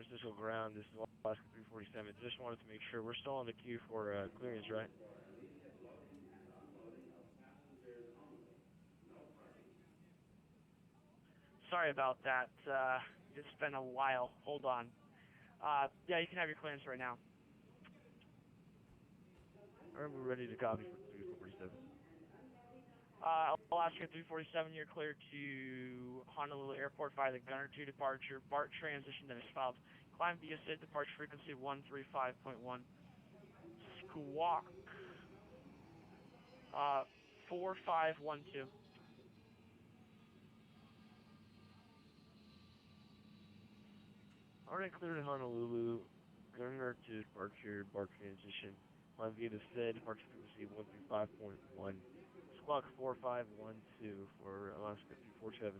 Francisco ground. This is Alaska 347. Just wanted to make sure we're still on the queue for clearance, right? Sorry about that. It's been a while. Hold on. Yeah, you can have your clearance right now. Alright, we're ready to copy for 347. Alaska 347, you're cleared to Honolulu Airport via the Gunner 2 departure. BART transition that is filed. Climb via SID departure frequency 135.1. Squawk 4512. Alright, cleared in Honolulu. Gunner 2 departure, BART transition. Climb via the SID departure frequency 135.1. Squawk 4512 for Alaska 347.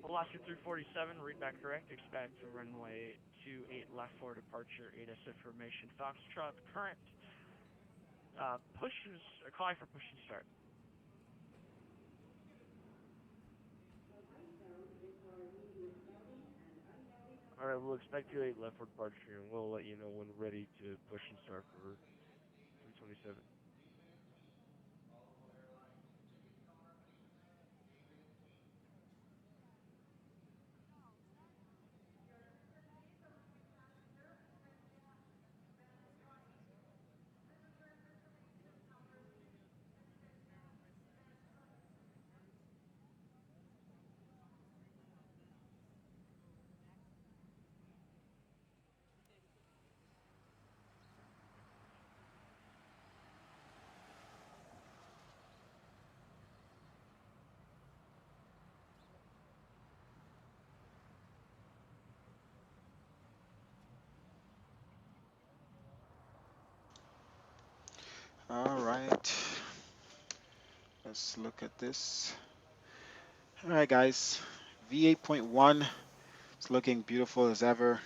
Alaska 347, read back correct. Expect runway 28 left for departure. ATIS information. Foxtrot current. Pushes, calling for push and start. Alright, we'll expect 28 left for departure, and we'll let you know when ready to push and start for 327. All right, let's look at this. All right, guys, V8.1. It's looking beautiful as ever.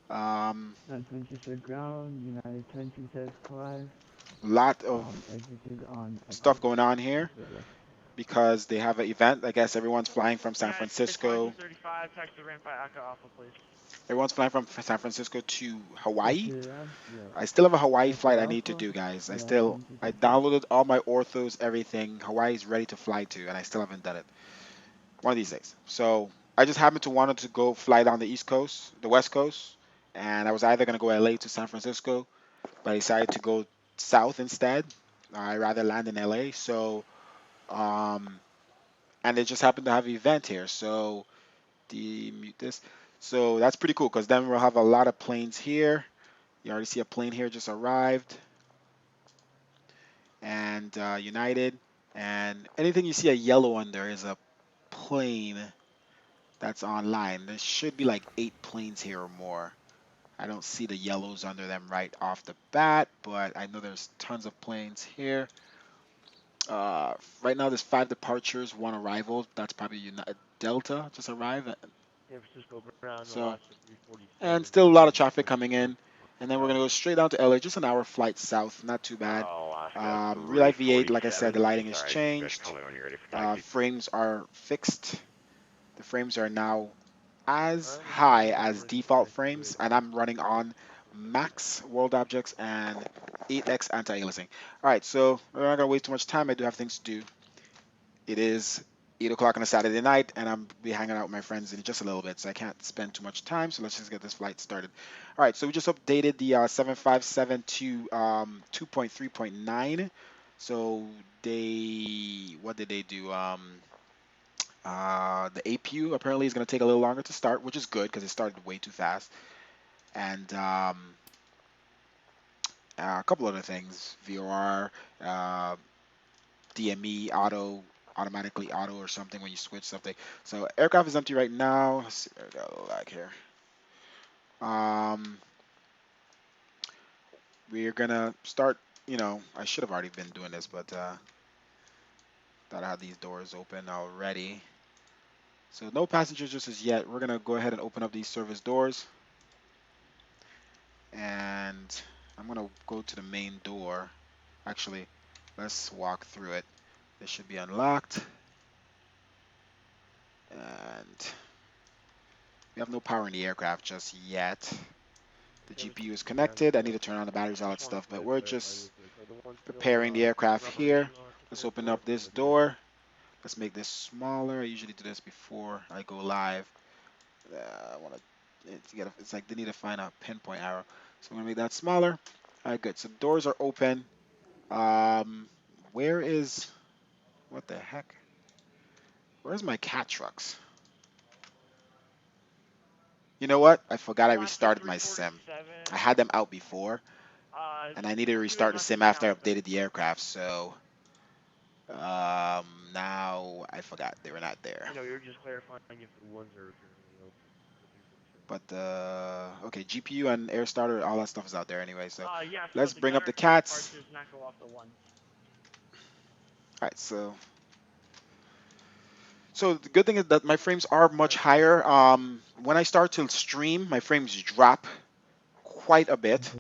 Um, Manchester ground, United 20 says 5. Lot of Exited on stuff approach. going on here because they have an event. I guess everyone's flying from San United Francisco. 2235, taxi to ramp by Aka Alpha, please. Everyone's flying from San Francisco to Hawaii. Taxi ramp, yeah. I still have a Hawaii Echo flight I need to Alpha, do, guys. yeah, I 20 says. downloaded all my orthos, everything. Hawaii's ready to fly to, and I still haven't done it. One of these days. So I just happened to wanted to go fly down the East Coast, the West Coast, and I was either gonna go LA to San Francisco, but I decided to go south instead. I rather land in LA. So um, and they just happened to have an event here. So demute this. So that's pretty cool because then we'll have a lot of planes here. You already see a plane here just arrived, and United. And anything you see a yellow under is a plane that's online. There should be like 8 planes here or more. I don't see the yellows under them right off the bat, but I know there's tons of planes here. Uh, right now there's 5 departures, 1 arrival. That's probably United Delta just arrived. San Francisco ground, So, Alaska and 347, still a lot of ready to traffic push and coming start in. And then we're gonna south. go straight down to LA, just an hour flight south, not too bad. Alaska Real Life V8, like I said, the 347. lighting has Alright, just call changed. me when you're ready for taxi. Frames are fixed. The frames are now as Alright, we'll be high ready as for default taxi to frames, and Alaska I'm running 347. on max world objects and 8x anti-aliasing. All right, so we're not gonna waste too much time. I do have things to do. It is 8 o'clock on a Saturday night, and I'm be hanging out with my friends in just a little bit, so I can't spend too much time. So let's just get this flight started. All right, so we just updated the 757 to 2.3.9. So what did they do? The APU apparently is going to take a little longer to start, which is good because it started way too fast. And a couple other things, VOR, uh, DME, automatically auto or something when you switch something. So aircraft is empty right now. Let's see, I got a lag here. Um, we're gonna start. I should have already been doing this, but thought I had these doors open already. So no passengers just as yet. We're gonna go ahead and open up these service doors. And I'm gonna go to the main door. Actually, let's walk through it. This should be unlocked. And we have no power in the aircraft just yet. The Yeah, but GPU is yeah, connected. I need to turn on the batteries, all I that just wanted stuff, but to we're clarify real just quick. Are the ones still preparing the aircraft in here. operation on Let's October open 4th, up or this are they? door. Let's make this smaller. I usually do this before I go live. I want to get. It's like they need to find a pinpoint arrow, so I'm gonna make that smaller. All right, good. So the doors are open. Where is what the heck? Where's my cat trucks? You know what? I forgot I Alaska restarted my sim. 347. I had them out before, and I needed to 2 and restart the left is sim now after I open. updated the aircraft. So now I forgot they were not there. I know you're just clarifying if the ones are currently open. The 347. But okay, GPU and air starter, all that stuff is out there anyway. So Yes, let's but the bring up gunner the turret part cats. does not go off the ones. All right, so the good thing is that my frames are much Alright, higher. When I start to stream, my frames drop quite a bit,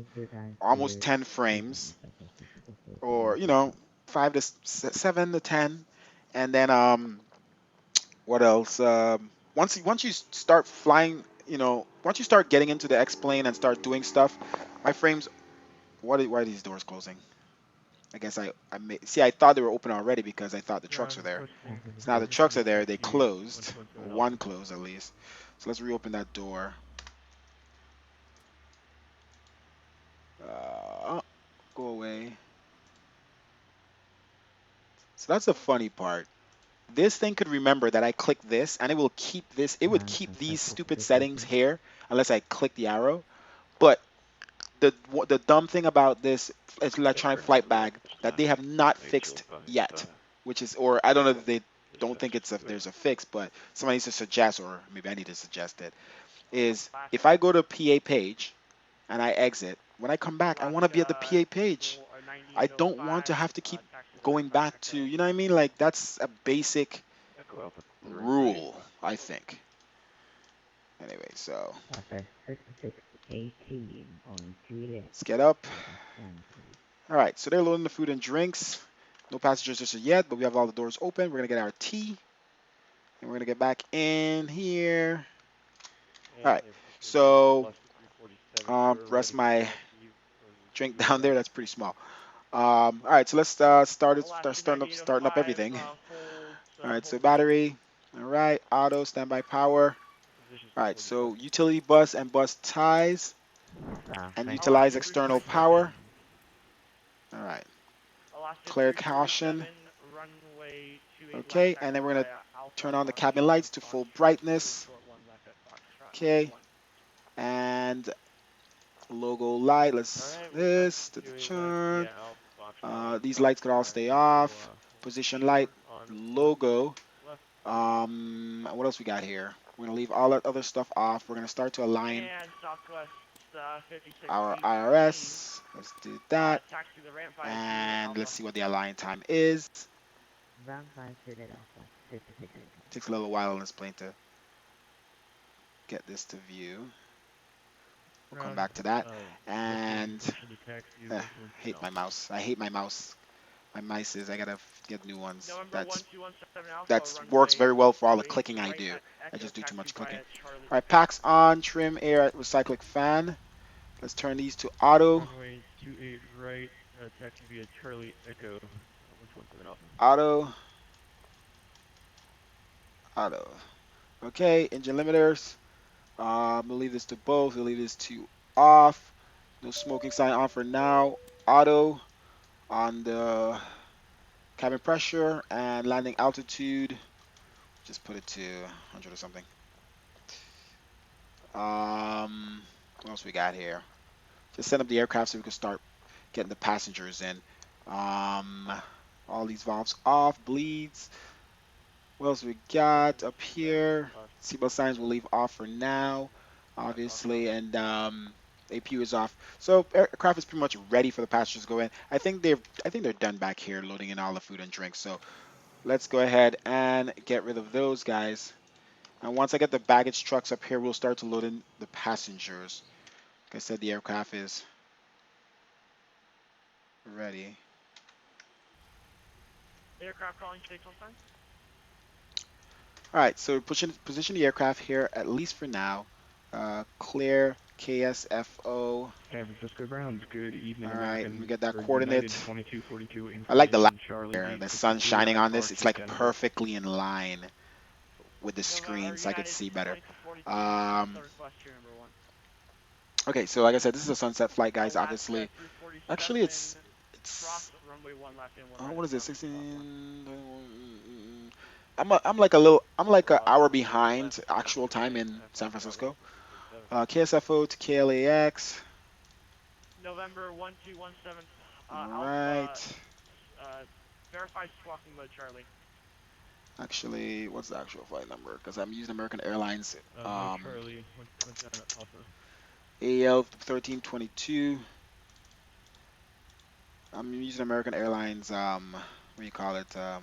almost 10 frames, or 7 to 10, and then what else? Once you start flying, once you start getting into the X-plane and start doing stuff, my frames. Why are these doors closing? I guess see. I thought they were open already because I thought the trucks ground were there. requesting So now the departure trucks are to there. They taxi closed. 127 Alpha. One closed at least. So let's reopen that door. Uh, Go away. So that's the funny part. This thing could remember that I clicked this, and it will keep this. It would keep these stupid settings here unless I click the arrow. But the dumb thing about this electronic Fernando flight bag that Rockstar. they have not Rachel fixed 5. yet, which is, or I don't know if they don't think Dispatch it's if to there's a fix, but somebody needs to suggest, or maybe I need to suggest it. Is if Alaska, I go to PA page and I exit, when I come back, I want to be at the Alaska PA page. I don't want 9805, to have to keep taxi to going 95 back to, Echo. you know what I mean? Like that's a basic Echo Alpha 3 ready. rule, I think. Anyway, so After 6618 on Juliet. let's get up. Stand. All right, so they're loading the food and drinks. No passengers just yet, but we have all the doors open. We're gonna get our tea, and we're gonna get back in here. All And right, if so Alaska 347, we're rest ready for my taxi from drink down there. QAS. That's pretty small. All right, so let's Alaska starting up 9805, everything. All right, so hold position. battery. All right, auto standby power. Position All right, 645. so utility bus and bus ties, and utilize Alaska 56. external 347. power. All right, Alaska clear 347, caution. runway 28 left, Okay, and then taxi we're gonna via Alpha turn on the cabin Foxtrot 1 lights to full Foxtrot, two brightness. short 1 left at Foxtrot Okay, 1. and logo light. Let's Alright, we're this to the taxiing back chart. via Alpha Foxtrot 1 These lights could all Foxtrot, stay we'll off. hold Position light, short on 1 logo. left. What else we got here? We're gonna leave all that other stuff off. We're gonna start to align And Southwest our 5618, IRS. Let's do that. taxi the ramp via Juliet And let's Alpha. see what the align time is. Round 5 Juliet Alpha. 56. Takes a little while on this plane to get this to view. We'll come Ground, back to that. requesting And permission to taxi eh, 127 hate my Alpha. mouse. I hate my mouse. My mice. I gotta get new ones. November That's 1217 Alpha, that's works runway very well for all the 28 clicking I right do. at I Echo, just do too taxi much clicking. via Charlie All right, Echo. packs on, trim, air, recycling fan. Let's turn these to auto. Runway 28 right, taxi via Charlie Echo, 127 Alpha. Auto. Auto. Okay, engine limiters. We'll leave this to both. We'll leave this to off. No smoking sign on for now. Auto on the cabin pressure and landing altitude. Just put it to 100 or something. What else we got here? Just set up the aircraft so we can start getting the passengers in. Um, all these valves off. Bleeds. What else we got up 127, here? Seatbelt signs we'll leave off for now, back off now. obviously, and APU is off. So aircraft is pretty much ready for the passengers to go in. I think they're done back here loading in all the food and drinks. So let's go ahead and get rid of those guys. And once I get the baggage trucks up here, we'll start to load in the passengers. Like I said, the aircraft is Ready. Aircraft calling stage sign. All right, so position the aircraft here, at least for now. Clear KSFO. San Francisco grounds, good evening, All right, let American. me get that For coordinate. United 2242 in I like the light position, Charlie here. The sun 863, shining I on this. approach It's you, like Denver. perfectly in line with the November, screen, so I could United see better. 2242, Um, Southwest request year number 1. okay, so like I said, this is a sunset flight, guys. Alaska Obviously, 347, actually, it's cross runway 1 left and 1 right what is it? approach to platform. 16. I'm like an hour Runway behind left actual time right in at San Foxtrot 1 Francisco. 347. KSFO to KLAX. November 1217, All Alpha, right. verify squawking mode Charlie. Actually, what's the actual flight number? Because I'm using American Airlines. No, Charlie, what's that Alpha? AL 1322. I'm using American Airlines. What do you call it? Uh,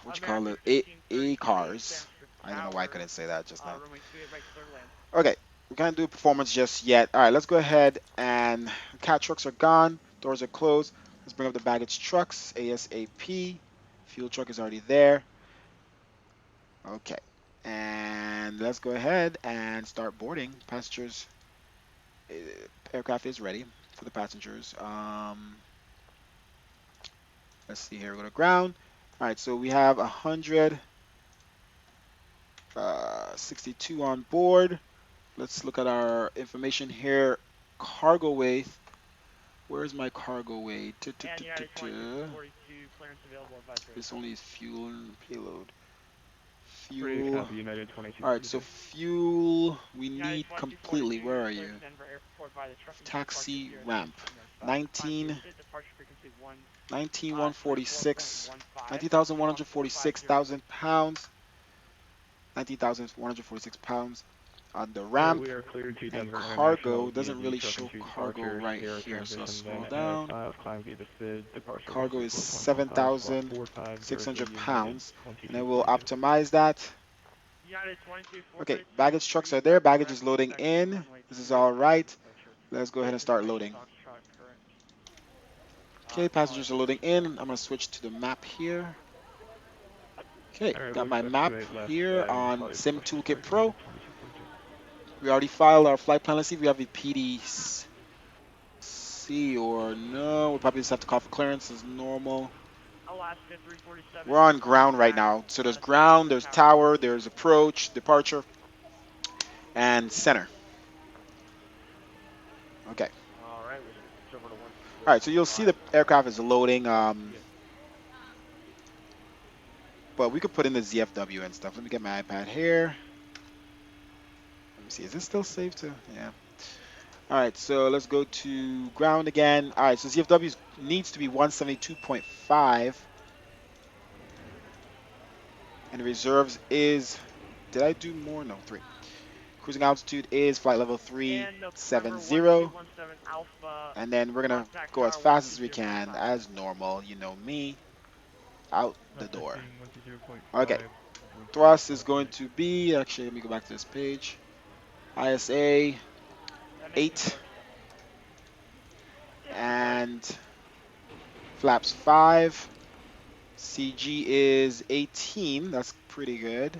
what you call American it? A 1532, San cars. Francisco I don't know why I Tower, couldn't say that just now. runway 28 right clear land. Okay, we can't do performance just yet. All right, let's go ahead and cat trucks are gone. Doors are closed. Let's bring up the baggage trucks ASAP. Fuel truck is already there. Okay, and let's go ahead and start boarding. Passengers, uh, aircraft is ready for the passengers. Let's see here. We go to ground. All right, so we have 162 on board. Let's look at our information here. Cargo weight. Where's my cargo weight? And United 2242, clearance available, advisory This full. only is fuel and payload. Pretty Fuel. copy, United All right, so 2242. fuel we United need completely. 2242, Where are you? clearance Denver Airport by the trucking to departure Taxi 0 ramp. 095. Climb via 19, SID, departure frequency 146, 24.15, squawk 450. 19,146,000 pounds. 19,146 pounds on the Alright, ramp. we are cleared to And Denver cargo International via doesn't the really truck and show two cargo departures, right air here, so I'll transition, then scroll at down. 5, climb via the SID, departure Cargo runway is 4115, squawk 4503, 7,600 United pounds, and then we'll 2242. optimize that. United Okay, 22442, baggage trucks are reach there. Baggage is direct loading contact to in. runway This is 28 all left and right. departure. Let's go ahead and start Destination loading. Foxtrot current. Okay, Calling passengers are loading in. destination. I'm going to switch to the map here. Okay, Alright, got looks my like map 28 left here and on probably Sim pushing Toolkit start Pro. United 2242. We already filed our flight plan. Let's see if we have a PDC or no. We'll probably just have to call for clearance as normal. Alaska 347, We're on climb ground right tax, now. So there's San ground, Francisco there's Tower tower, runway there's 21 left. approach, departure, and center. Okay. Alright, we'll switch over to All right, so you'll see 160.5. the aircraft is loading. But we could put in the ZFW and stuff. Let me get my iPad here. Let me see. Is this still saved to? Yeah. All right, so let's go to ground again. All right, so ZFW needs to be 172.5. And the reserves is, did I do more? No, 3. Cruising altitude is flight level And November 370. 1217 Alpha, And then we're going to contact go as tower fast as we can, 120.5. as normal. You know me. Out the door. Contacting 120.5, Okay. going forward Thrust is going 528. to be, actually, let me go back to this page. ISA That makes me 8 first. Disregard. and flaps 5. CG is 18. That's pretty good.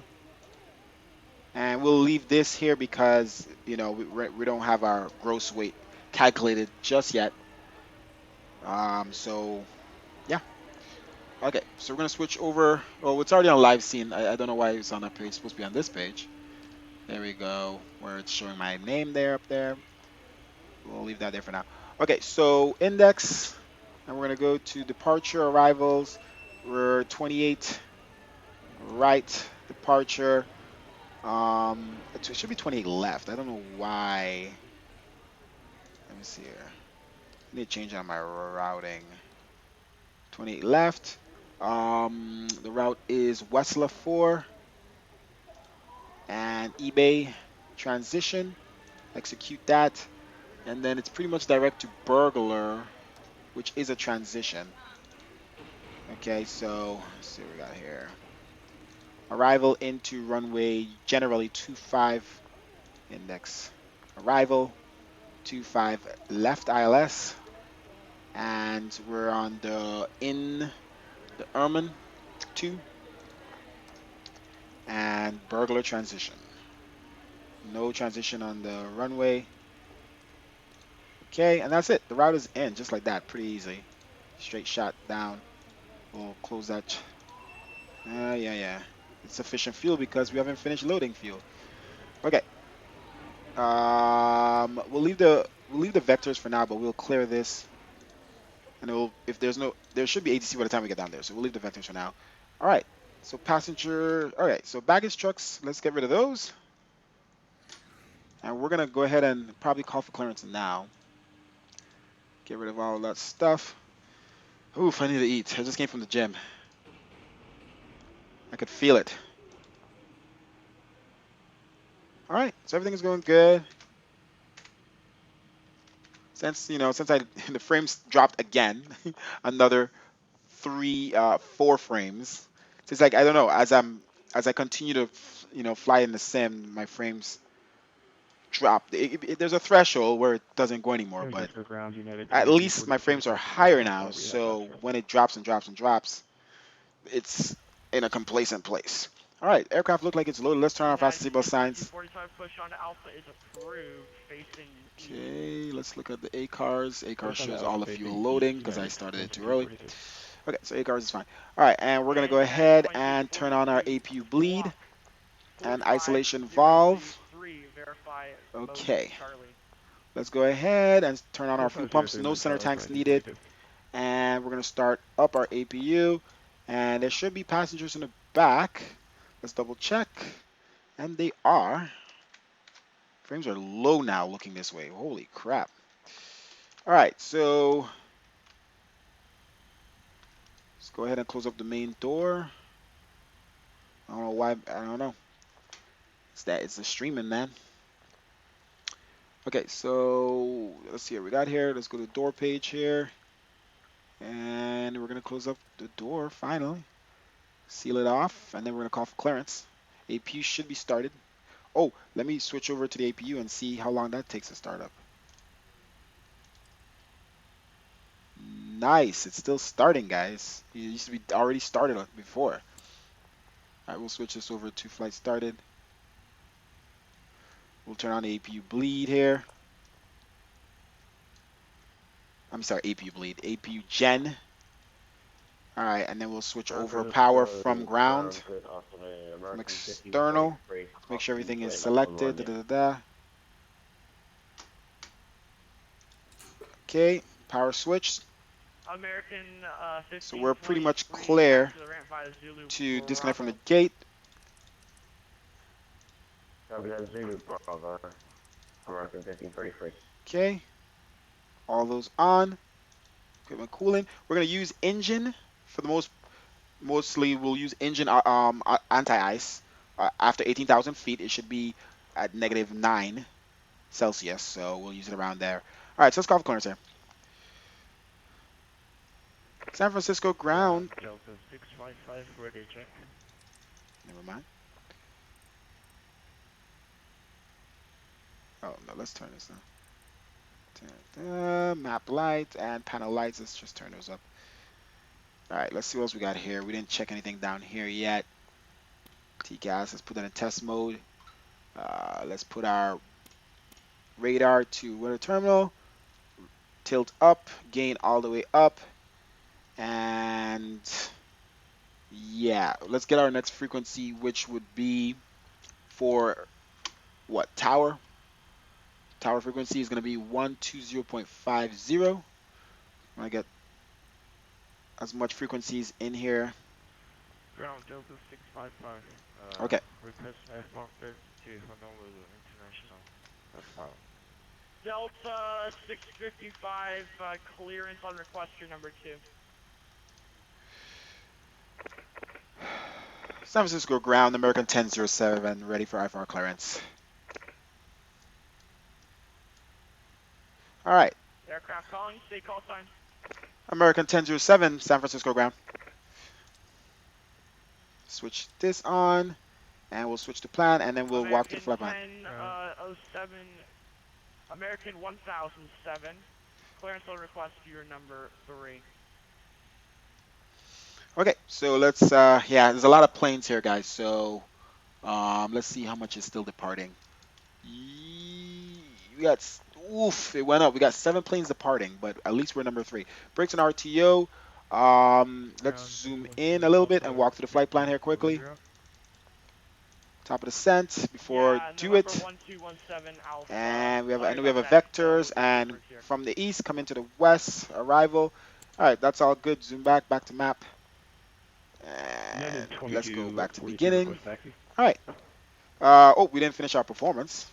And we'll leave this here because, you know, we don't have our gross weight calculated just yet. So, yeah. Okay, so we're going to switch over. Oh, it's already on live scene. I don't know why it's on that page. It's supposed to be on this page. There we go, where it's showing my name there up there. We'll leave that there for now. Okay, so index, and we're going to go to departure arrivals. We're 28 right departure. It should be 28 left. I don't know why. Let me see here. I need to change on my routing. 28 left. The route is Westla 4 and eBay transition. Execute that. And then it's pretty much direct to Burglar, which is a transition. Okay, so let's see what we got here. Arrival into runway generally 25 index. Arrival 25 left ILS, and we're on the Erman 2 and burglar transition. No transition on the runway. Okay, and that's it. The route is in, just like that, pretty easy. Straight shot down. We'll close that. Yeah. It's sufficient fuel because we haven't finished loading fuel. Okay. We'll leave the vectors for now, but we'll clear this. And if there should be ATC by the time we get down there, so we'll leave the vectors for now. All right. So passenger. All right. So baggage trucks. Let's get rid of those. And we're gonna go ahead and probably call for clearance now. Get rid of all that stuff. Oof, I need to eat. I just came from the gym. I could feel it. All right, so everything is going good. Since the frames dropped again, another 4 frames. So it's like I don't know. As I continue to fly in the sim, my frames drop. There's a threshold where it doesn't go anymore, but Cisco Ground United at least my 2242 frames are for higher 16 now. Flight Rehab So Foxtrot. when it drops and drops and drops, it's in a complacent place. All right, aircraft look like it's loaded. Let's turn on our fast United seatbelt 10-2, signs. 45 push on Alpha is approved, facing east. Okay, let's look at the A cars. A car Push on the shows Alpha all the facing fuel East loading because I United started it too early. 12242. Okay, so A cars is fine. All right, and we're gonna go United ahead and turn on our 2242, APU bleed squawk and isolation valve. 45023, verify mode Okay, Charlie. let's go ahead and turn on our fuel pumps. 4503 No Mid center Charlie for tanks engine needed. 22. And we're gonna start up our APU. And there should be passengers in the back. Let's double check. And they are. Frames are low now looking this way. Holy crap. All right, so let's go ahead and close up the main door. I don't know why. I don't know. It's the streaming, man. Okay, so let's see what we got here. Let's go to the door page here. And we're going to close up the door finally. Seal it off. And then we're going to call for clearance. APU should be started. Oh, let me switch over to the APU and see how long that takes to start up. Nice. It's still starting, guys. It used to be already started before. All right, we'll switch this over to flight started. We'll turn on the APU bleed here. I'm sorry, APU bleed. APU gen. All right, and then we'll switch over power from ground, from external. Let's make sure everything is selected. Da, da, da, da. Okay, power switch. American So we're pretty much 1523, clear capture the ramp via Zulu to disconnect from Bravo. the gate. Zulu Bravo, American 1533. Okay, all those on. Equipment cooling. We're gonna use engine for the mostly. We'll use engine anti-ice. After 18,000 feet, it should be at -9 Celsius. So we'll use it around there. All right, so let's call for clearance here. San Francisco ground. Delta 655, ready to check. Never mind. Oh no, let's turn this down. Map lights and panel lights. Let's just turn those up. All right, let's see what else we got here. We didn't check anything down here yet. TCAS, let's put that in test mode. Let's put our radar to weather terminal. Tilt up, gain all the way up. And yeah, let's get our next frequency, which would be for what? Tower. Tower frequency is going to be 120.50. I'm going to get as much frequencies in here. Ground Delta 655. Okay. Request F-150 to Honolulu International. That's fine. Delta 655, clearance on requester number 2. San Francisco ground, American 1007, ready for IFR clearance. All right. Aircraft calling, state call sign. American 1007, San Francisco ground. Switch this on, and we'll switch to plan, and then we'll walk to the flight plan. American 1007, American 1007. Clearance on request to your number 3. Okay, so let's yeah, there's a lot of planes here, guys. So let's see how much is still departing. We got oof, it went up. We got 7 planes departing, but at least we're number 3. Brakes and RTO. Let's Ground zoom 2127 in a little bit and Alpha, walk through the flight plan taxi here to quickly. Europe. Top of descent before Yeah, do November it. 1217 Alpha. And we have I Sorry know we have about a that. vectors No and numbers here. from the east come into the west arrival. All right, that's all good. Zoom back to map. United And let's go back to 2242 beginning. request taxi. All right. Oh, we didn't finish our performance.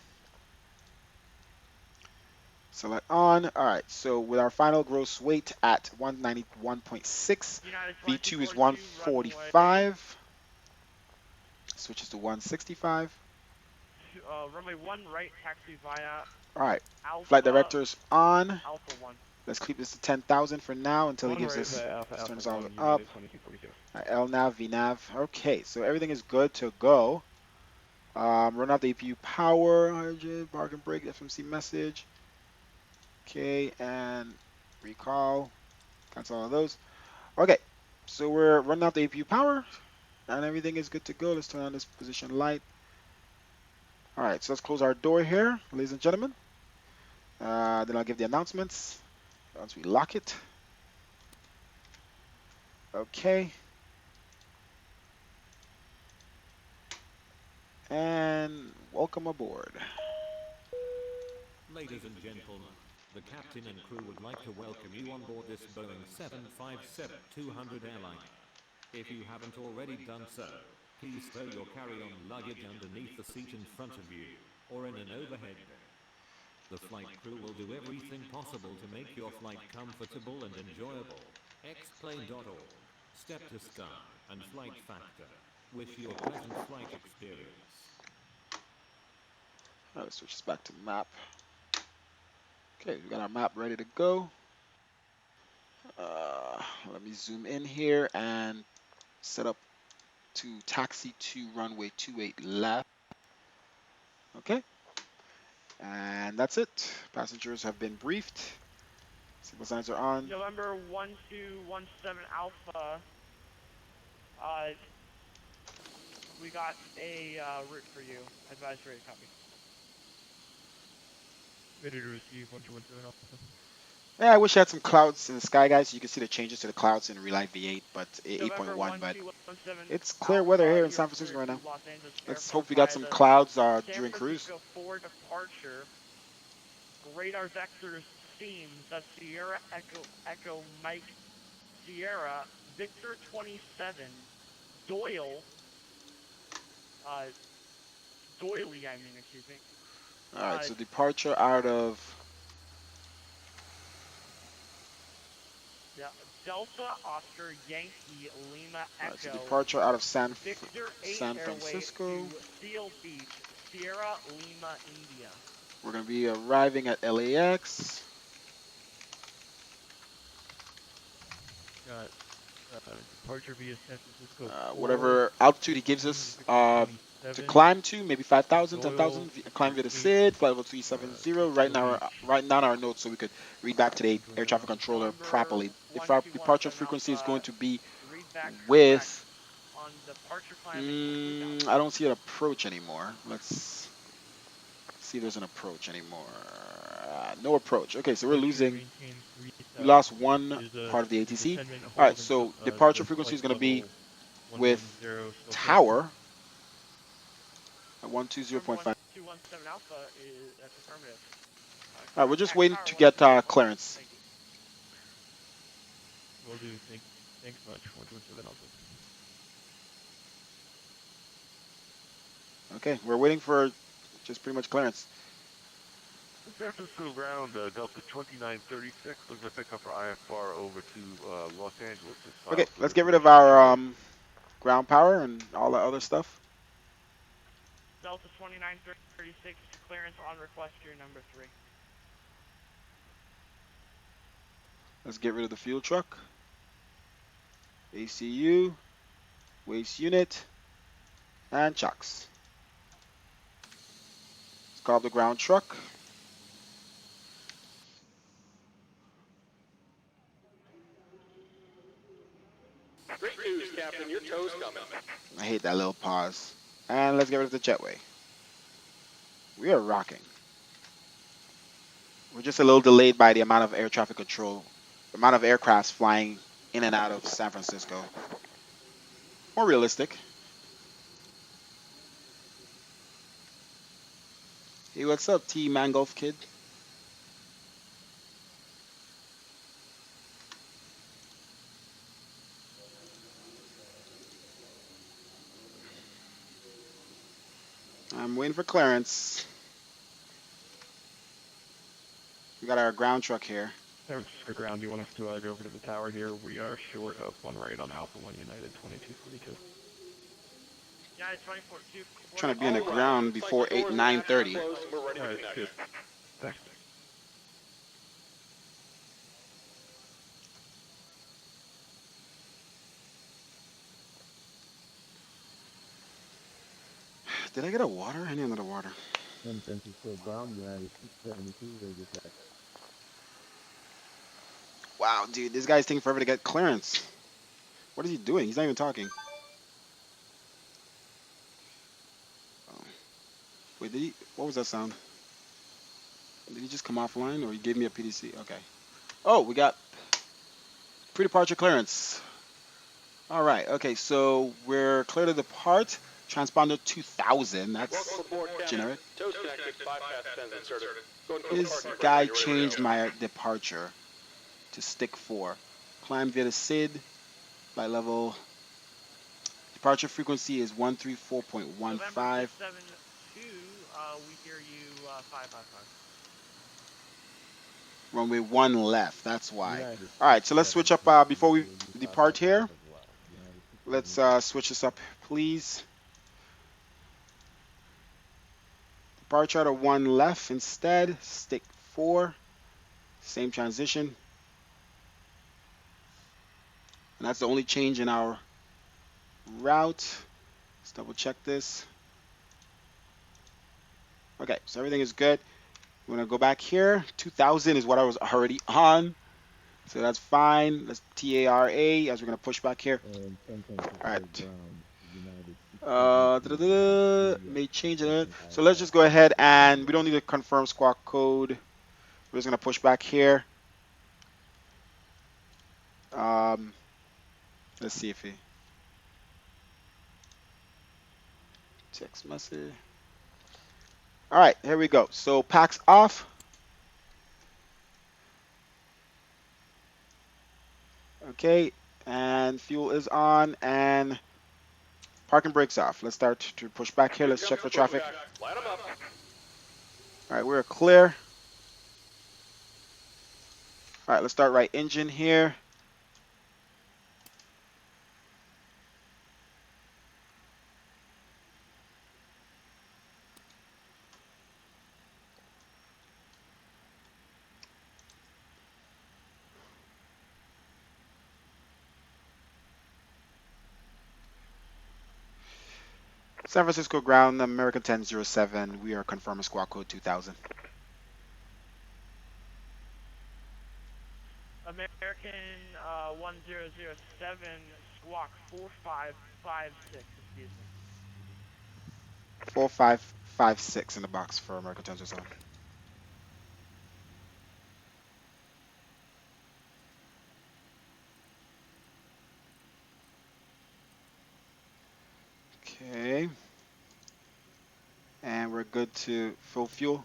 Select on. All right. So with our final gross weight at 191.6, United V2 is 2242, runway, 145. Switches to 165. runway 1 right, taxi via All right. Flight Alpha, directors on. Alpha 1. Let's keep this to 10,000 for now until he One gives right us. via Alpha Let's turn Alpha this all 1, up. United 2242. LNAV, VNAV. Okay, so everything is good to go. Run out the APU power, hydrogen, bargain break, FMC message. Okay, and recall. Cancel all of those. Okay, so we're running out the APU power, and everything is good to go. Let's turn on this position light. All right, so let's close our door here, ladies and gentlemen. Then I'll give the announcements once we lock it. Okay. And welcome aboard. Ladies and gentlemen, the captain and crew would like to welcome you on board this Boeing 757-200 airliner. If you haven't already done so, please stow your carry-on luggage underneath the seat in front of you, or in an overhead bin. The flight crew will do everything possible to make your flight comfortable and enjoyable. xplane.org, Step to Sky, and Flight Factor wish you a pleasant flight experience. All right, let's switch this back to map. Okay, we got our map ready to go. Let me zoom in here and set up to taxi to runway 28 left. Okay, and that's it. Passengers have been briefed. Signal signs are on. November 1217 Alpha, uh, we got a route for you. Advisory copy. Ready to receive 1217 Alpha. Yeah, I wish I had some clouds in the sky, guys, so you can see the changes to the clouds in Relight V8, but November 8.1. But 1217 it's clear weather Alpha, here in you're San Francisco cleared right to now. Los Angeles Let's Airport hope we got via some the clouds San during cruise. Francisco 4 departure. Radar vectors seems that Sierra Echo Mike Sierra Victor 27 Doyle uh Doily excuse me. All right, Uh so departure out of Delta Oscar Yankee Lima all right, so Echo departure out of Victor 8 San Airways Francisco. to Seal Beach, Sierra Lima, India. We're gonna be arriving at LAX. Got departure via San Francisco 4, Whatever altitude he gives Queen us Victor to 27, climb to, maybe 5,000, Doyle 10,000. Climb Victor via the 8, SID, flight level to 370. Seal Beach. Writing down our notes so we could read back to the air 1217 traffic Alpha. controller November properly. If our departure 1217 frequency is Alpha, going to be read back correct. with, On departure climb into 3000. I don't see an approach anymore. Let's see if there's an approach anymore. No approach. Okay, so we're Departure losing. maintain We 3000. lost one Is part of the a ATC. descendant All right, holding so departure the frequency flight is going to be level with 110 still correct? tower at November 120.5. 1217 Alpha is that's affirmative. All right, we're just Contact waiting tower to get 120.5. clearance. Thank you. Will do. Thanks much. 117 Alpha. Okay, we're waiting for just pretty much clearance. San Francisco ground, Delta 2936, looks like pickup for IFR over to Los Angeles. It's Okay, filed for let's get rid of information. our Thank you. ground power and all that other stuff. Delta 2936, clearance on request to your number 3. Let's get rid of the fuel truck, ACU, waste unit, and chocks. Let's call up the ground truck. Great news, Captain. Your tow's coming. I hate that little pause. And let's get rid of the jetway. We are rocking. We're just a little delayed by the amount of air traffic control, the amount of aircrafts flying in and out of San Francisco. More realistic. Hey, what's up, T Mangolf Kid? I'm waiting for clearance. We got our ground truck here. San Francisco ground, do you want us to go over to the tower here? We are short of one right on Alpha 1 United 2242. United 2042. Trying to be on the ground before 9:30. We're ready to connect. Good. Thanks. Did I get a water? I need another water. San Francisco ground, United 672, radio check. Wow, dude, this guy's taking forever to get clearance. What is he doing? He's not even talking. Oh. Wait, did he? What was that sound? Did he just come offline, or he gave me a PDC? Okay. Oh, we got pre-departure clearance. All right. Okay, so we're clear to depart. Transponder 2000. That's generic. Tow's connected. 5 past 10 inserted. Go and This departure guy radio radio. changed my departure to stick 4. Climb via the SID by level. Departure frequency is 134.15. November 672, we hear you 555. Runway 1 left. That's why. United All right, so let's switch up before we depart here. Let's switch this up, please. Departure to 1 left instead. Stick 4. Same transition. And that's the only change in our route. Let's double check this. Okay, so everything is good. We're going to go back here. 2000 is what I was already on. So that's fine. Let's TARA as we're going to push back here. All right. May change it. So let's just go ahead and we don't need to confirm squawk code. We're just going to push back here. Let's see if he text message. All right, here we go. So packs off. Okay, and fuel is on and parking brakes off. Let's start to push back here. Let's check for traffic. Light 'em up. All right, we're clear. All right, let's start right engine here. San Francisco ground, American 1007. We are confirming squawk code 2000. American 1007, squawk 4556, excuse me. 4556 in the box for American 1007. Okay. And we're good to fill fuel.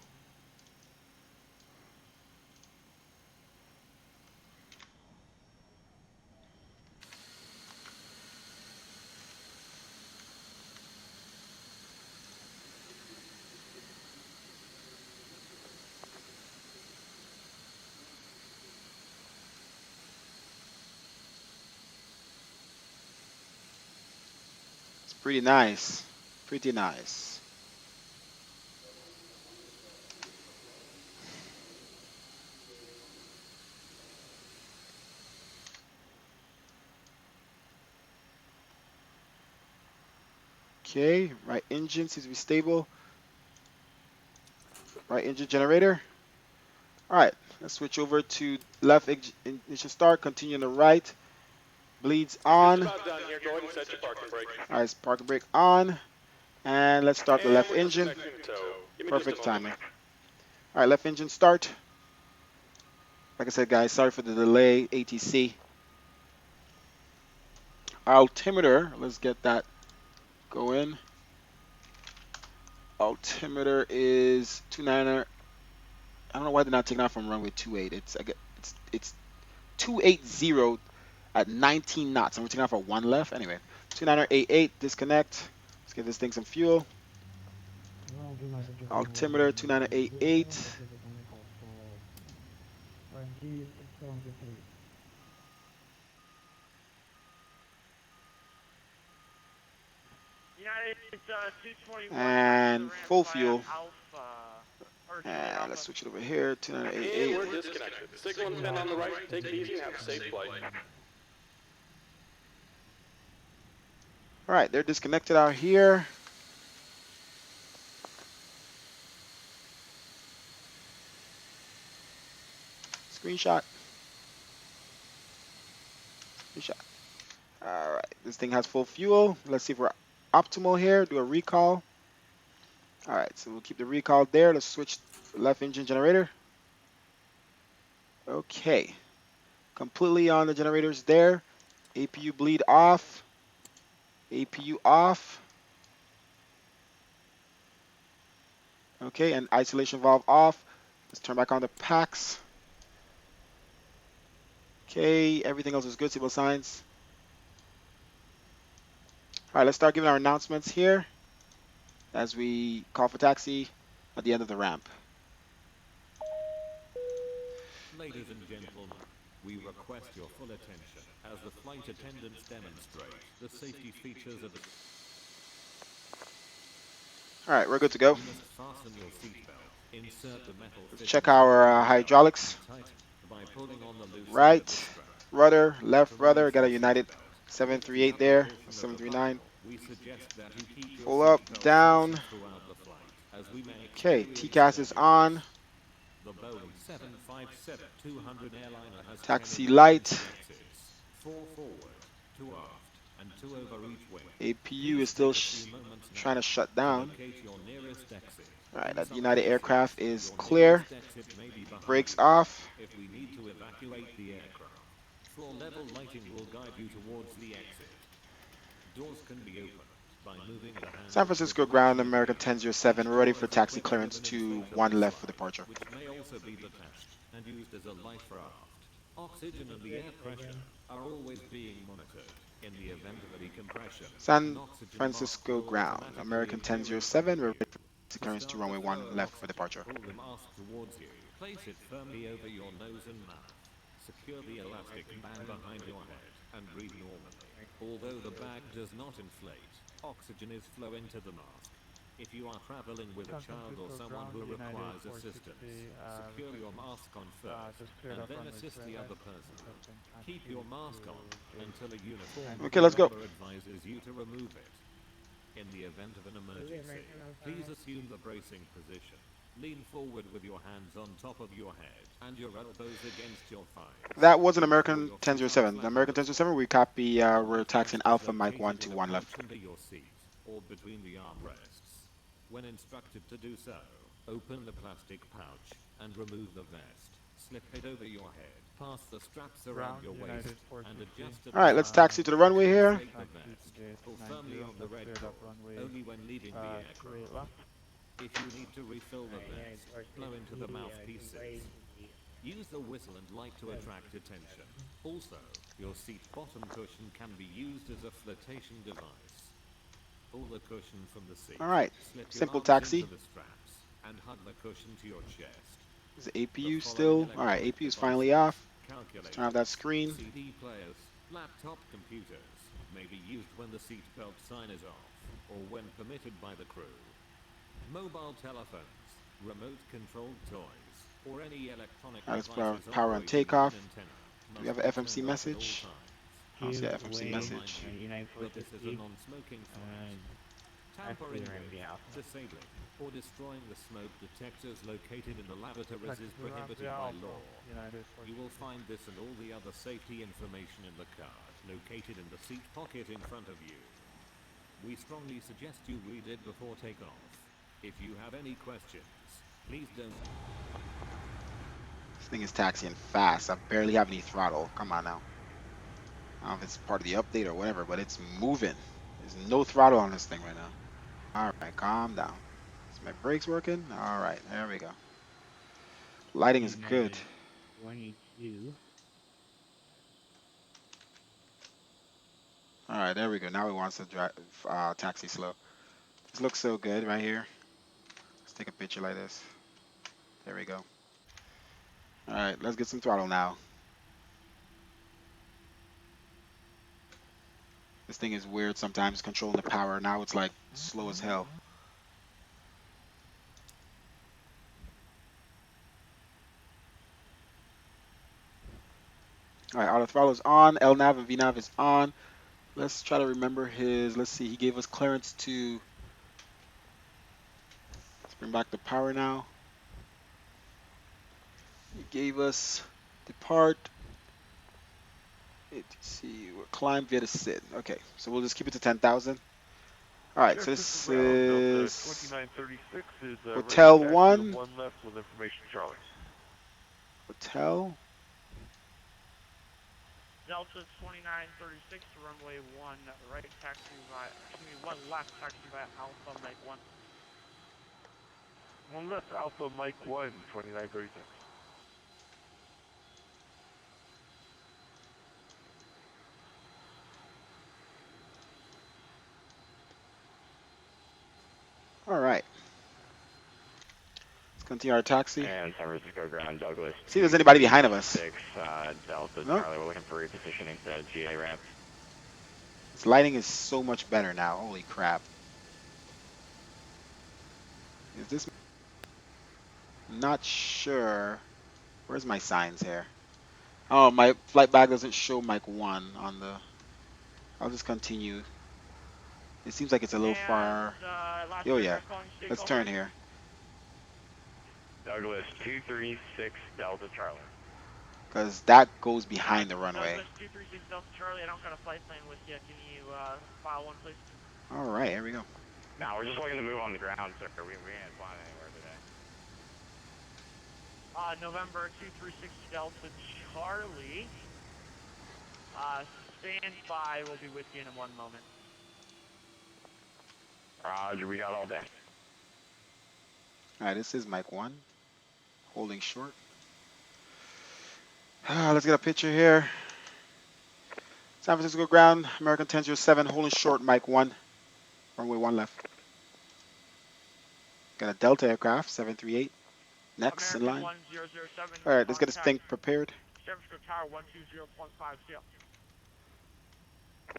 It's pretty nice. Pretty nice. Okay, right engine seems to be stable. Right engine generator. All right, let's switch over to left ignition start, continue on the right. Bleeds Just on. about done here. Go ahead and set your parking brake. All right, parking brake on. And let's start the And left we're engine. disconnecting tow. Give me just a Perfect moment. timing. All right, left engine start. Like I said, guys, sorry for the delay, ATC. Altimeter, let's get that going. Altimeter is 29er. I don't know why they're not taking off from runway 28. It's 280 at 19 knots, and we're taking off at 1 left. Anyway, 29er88, disconnect. Let's give this thing some fuel. Altimeter 29er88. United, it's 221. And full fuel. Alpha. And let's switch it over here. And 29er88. we're disconnected. Signal and pin on the right. Take it easy and have a safe flight. All right, they're disconnected out here. Screenshot. Screenshot. All right, this thing has full fuel. Let's see if we're optimal here. Do a recall. All right, so we'll keep the recall there. Let's switch left engine generator. Okay, completely on the generators there. APU bleed off. APU off. Okay, and isolation valve off. Let's turn back on the packs. Okay, everything else is good. Signal signs. All right, let's start giving our announcements here as we call for taxi at the end of the ramp. Ladies and gentlemen, we request your full attention as the flight attendants demonstrate the safety features of the... All right, we're good to go. You must fasten your seatbelt, insert the metal... Let's check our hydraulics. By pulling on the loose Right, rudder, left rudder, got a United 738 there, 739. we suggest that you keep your Full up, seatbelt down. fastened throughout the flight, as we may Okay, experience TCAS is on. The Boeing 757-200 airliner has Taxi 10 light. exits, 4 forward, 2 aft, and 2 over each wing. APU is still trying to shut down. Locate your nearest exit. All right, In that some United cases, aircraft is your clear. nearest exit may be behind Brakes you off. if we need to evacuate the aircraft. Floor level lighting will guide you towards the exit. Doors can be opened by moving the handle. San Francisco ground, American 1007. We're ready for taxi clearance to 1 left for departure. Which may also be detached and used as a life raft. Oxygen and the air pressure are always being monitored. In the event of a decompression, San Francisco ground, American 1007. We're ready for taxi clearance to runway 1 left for departure. pull the mask towards you. Place it firmly over your nose and mouth. Secure the elastic band behind your head and breathe normally. Although the bag does not inflate, oxygen is flowing to the mask. If you are traveling with a child or someone who requires assistance, secure your mask on first and then assist the other person. Keep your mask on until a uniformed Okay, let's go. member advises you to remove it. In the event of an emergency, please assume the bracing position. Lean forward with your hands on top of your head and your elbows against your thighs. That was an American 1007. The American 1007, we copy, we're taxiing Alpha Mike 1 to 1 left. Under your seat or between the armrests. When instructed to do so, open the plastic pouch and remove the vest. Slip it over your head, pass the straps around your waist, and adjust it. All right, let's taxi to the runway here. Take the vest. Pull firmly on the red cord, only when leaving the aircraft. If you need to refill the vest, blow into the mouthpieces. Use the whistle and light to attract attention. Also, your seat bottom cushion can be used as a flotation device. Pull the cushion from the seat. All right, Slip your simple arms taxi. into the straps and hug the cushion to your chest. Is the APU still? All right, APU is finally off. Let's turn off that screen. CD players, laptop computers may be used when the seatbelt sign is off or when permitted by the crew. Mobile telephones, remote-controlled toys, or any electronic All right, let's put devices our power on operating takeoff. with an antenna Do we have must an be FMC turned off at all message? times. I don't see an FMC message. But this is a non-smoking flight. Tampering clear with, Nvidia Alpha. disabling, or destroying the smoke detectors located in the lavatories is Texas prohibited Nvidia by Alpha, law. United You will 46. find this and all the other safety information in the card, located in the seat pocket in front of you. We strongly suggest you read it before takeoff. If you have any questions, please don't. This thing is taxiing fast. I barely have any throttle. Come on now. I don't know if it's part of the update or whatever, but it's moving. There's no throttle on this thing right now. All right, calm down. Is my brakes working? All right, there we go. Lighting is good. United 22. All right, there we go. Now it wants to drive taxi slow. This looks so good right here. Let's take a picture like this. There we go. All right, let's get some throttle now. This thing is weird sometimes controlling the power. Now it's like slow as hell. All right, auto throttle is on. LNAV and VNAV is on. Let's try to remember his. Let's see. He gave us clearance to. Let's bring back the power now. He gave us depart. ATC. Climb via the SID. Okay, so we'll just keep it to 10,000. All right, so this Delta is 2936 is ready to Hotel taxi 1. 1 left with information Charlie. Hotel. Delta 2936 to runway 1 right taxi via, 1 left taxi via Alpha Mike 1. 1 left Alpha Mike 1, 2936. All right. Let's continue our taxi. And San Francisco ground, Douglas. See if there's anybody behind of us. 6, Delta No. Charlie, we're looking for repositioning to GA ramp. This lighting is so much better now. Holy crap. Is this? Not sure. Where's my signs here? Oh, my flight bag doesn't show Mike 1 on the. I'll just continue. It seems like it's a little far. Oh yeah. Let's turn here. Douglas 236 Delta Charlie. Because that goes behind the runway. Douglas 236 Delta Charlie, I don't got a flight plan with you. Can you file one, please? All right, here we go. No, we're just looking to move on the ground, sir. We ain't flying anywhere today. November 236 Delta Charlie. Stand by. We'll be with you in 1 moment. Roger, we got all day. All right, this is Mike 1. Holding short. Let's get a picture here. San Francisco ground, American 1007, holding short, Mike 1. Runway 1 left. Got a Delta aircraft, 738. Next American in line. 1007. All right, let's get this thing prepared. San Francisco Tower 120.50.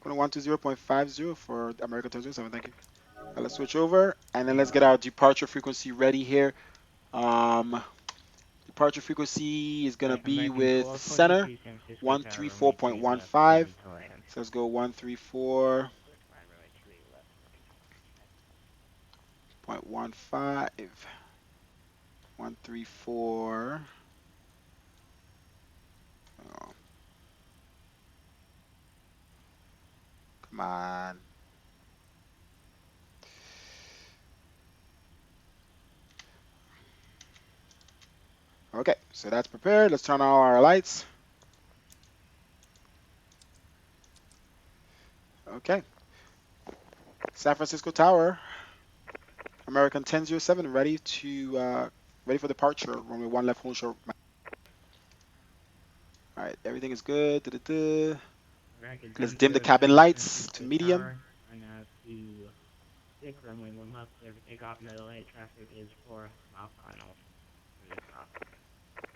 Going 120.50 for American 1007, thank you. All right, let's switch over, and then let's get our departure frequency ready here. Departure frequency is going to be with center, 134.15. So let's go 134.15. 134. Oh. Come on. Okay, so that's prepared. Let's turn on all our lights. Okay. San Francisco Tower, American 1007, ready for departure. Runway 1 left, hold short. All right, everything is good. Let's dim the cabin lights to medium. And to 6 runway 1 left, clear for takeoff. No light traffic is 4 mile final.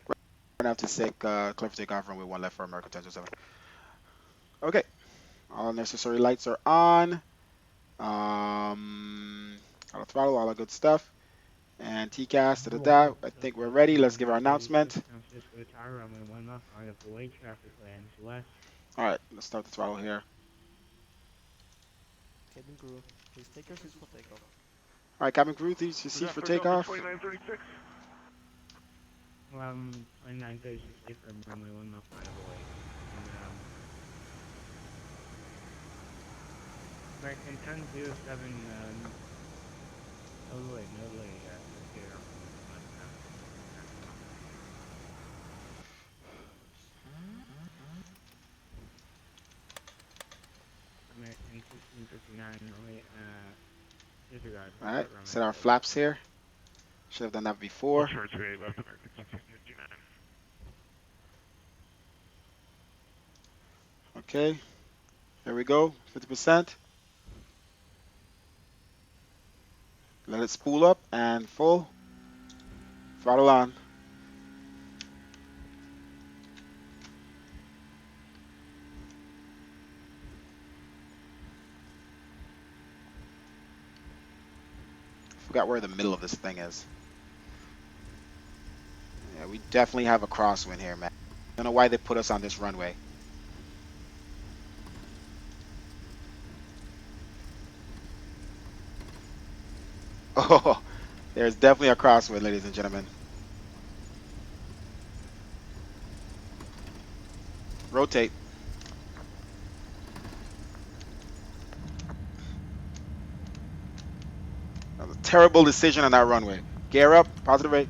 We're going to have to take clear for takeoff. Runway 1 left for American 1007. Okay, all necessary lights are on. Auto throttle, all that good stuff. And TCAS, I think we're ready. Let's give our announcement. All right, let's start the throttle here. Cabin crew, please take your seats for takeoff. All right, cabin crew, please your seats for takeoff. 2936. 2936 from runway 1 mile 5 away. And, American 1007, no delay, here. American 1659, wait, disregard. All right, set our flaps here. Should have done that before. Church Way, left American 1659. Okay, here we go, 50%. Let it spool up and full. Throttle on. Forgot where the middle of this thing is. Yeah, we definitely have a crosswind here, man. I don't know why they put us on this runway. Oh, there's definitely a crosswind, ladies and gentlemen. Rotate. That was a terrible decision on that runway. Gear up, positive rate.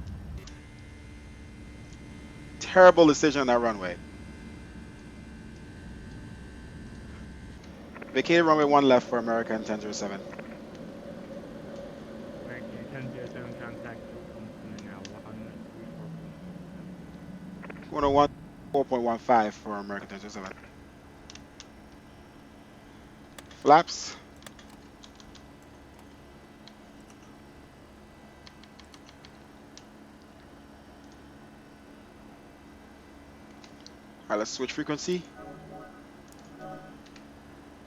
Terrible decision on that runway. Vacated runway 1 left for American 1007. American 1007, contact now 134.7. 101, 4.15 for American 1007. Flaps. All right, let's switch frequency.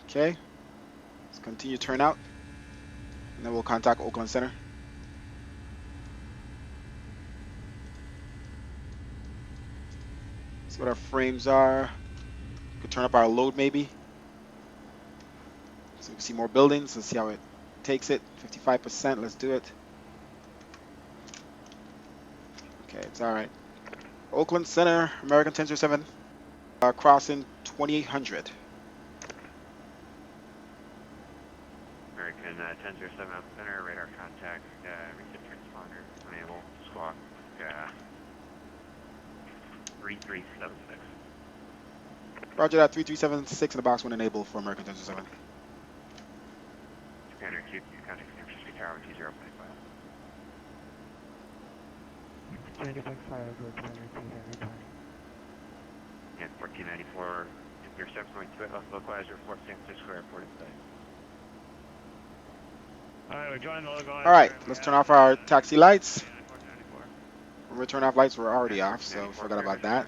Okay. Let's continue turn out. And then we'll contact Oakland Center. See what our frames are. Could turn up our load maybe. So we can see more buildings. Let's see how it takes it. 55%. Let's do it. Okay, it's all right. Oakland Center, American 1007. Crossing 2800. American 1007 out center, radar contact, recent transponder, unable, squawk, 3376. Roger that, 3376 in the box when enabled for American 1007. Commander 2, contact San Francisco Tower 20.5. 20.5, go to everybody. And 1494, intercept going to it, localizer, Fort San Francisco Airport inside. Alright, we're joining the local. All right, let's turn off our taxi lights. When we turn off lights, we're already off, so forgot about that.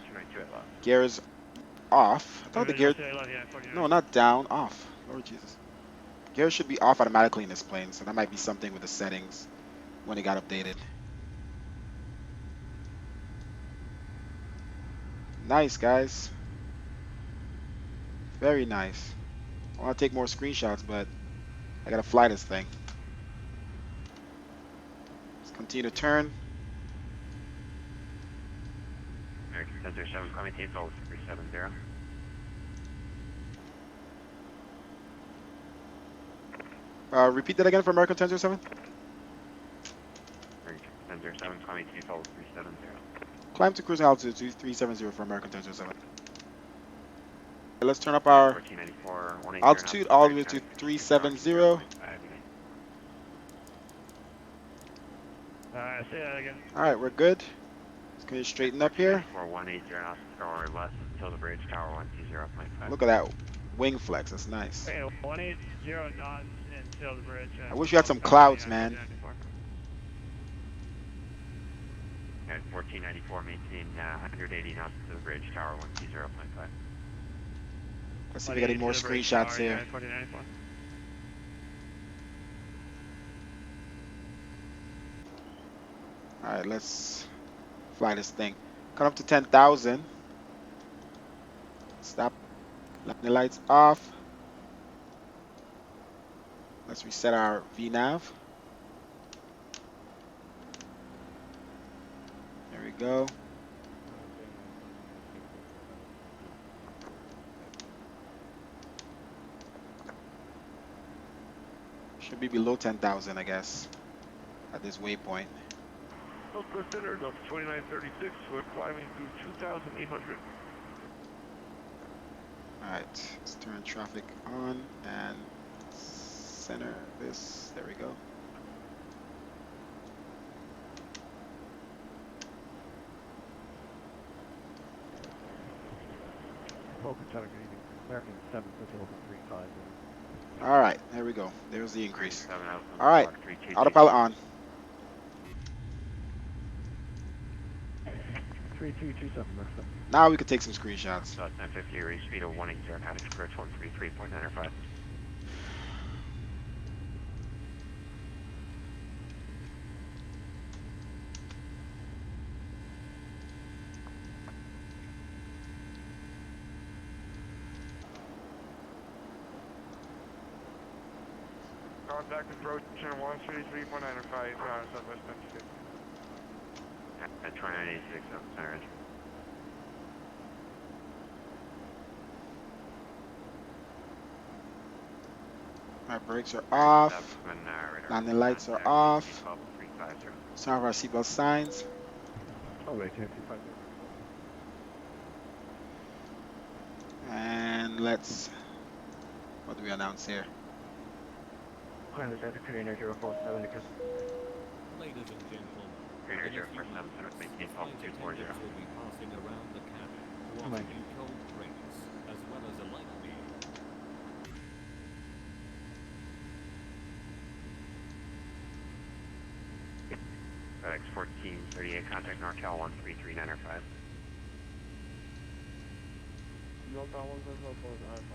Gear is off. I thought the gear... No, not down, off. Lord Jesus. Gear should be off automatically in this plane, so that might be something with the settings when it got updated. Nice, guys. Very nice. I want to take more screenshots, but I gotta fly this thing. Let's continue to turn. American 1007, climbing team, hold 370. Repeat that again for American 1007. American 1007, climbing team, hold 370. Climb to cruising altitude 370 for American 1007. Let's turn up our altitude all the way to 370. Say that again. Alright, we're good. Let's go straighten up here. 180 knots or less until the bridge, tower 120.5. Look at that wing flex, that's nice. Okay, 180 knots until the bridge. I wish we had some clouds, man. And 1494, maintain 180 knots to the bridge, tower 120.5. Let's see if we get any more screenshots here. Alright, let's fly this thing. Come up to 10,000. Stop. Let the lights off. Let's reset our VNav. There we go. Should be below 10,000, I guess, at this waypoint. Southwest Center, Delta 2936, we're climbing through 2,800. Alright, let's turn traffic on and center this. There we go. Focus Center, good evening. American 750 over 35. Alright, there we go. There's the increase. 7 out. Alright, autopilot on. 3327, Mercer. Now we can take some screenshots. So 1050, reach speed of 180, Paddock Square 133.95. Contact approach 133.95, Southwest 1050. At 2986, Center. Our brakes are off. Landing lights are off. Some of our seatbelt signs. Oh, wait, 255. And let's, what do we announce here? Climb the Delta Korean 047 because Ladies and gentlemen, Korean in a few 047, moments, Center, maintain the fault flight 240. attendants will be passing around the cabin to Come offer on. you cold drinks, as well as a light meal. FedEx 1438, contact NorCal 133.95. No problems with local I-5.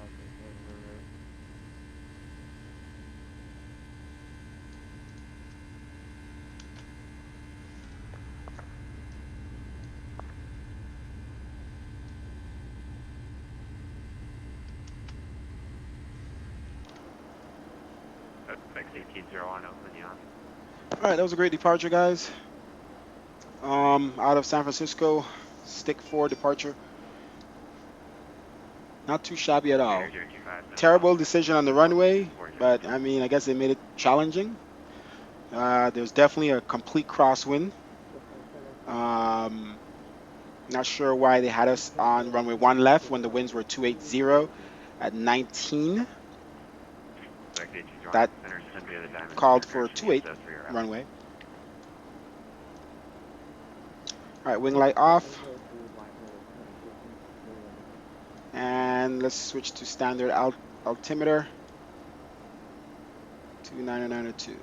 FedEx 1801, open you on. Alright, that was a great departure, guys. Out of San Francisco, stick 4 departure. Not too shabby at all. Terrible decision on the runway, but I mean, I guess they made it challenging. There's definitely a complete crosswind. Not sure why they had us on runway 1 left when the winds were 280 at 19. That called for a 28 runway. Alright, wing light off. And let's switch to standard altimeter. 29902.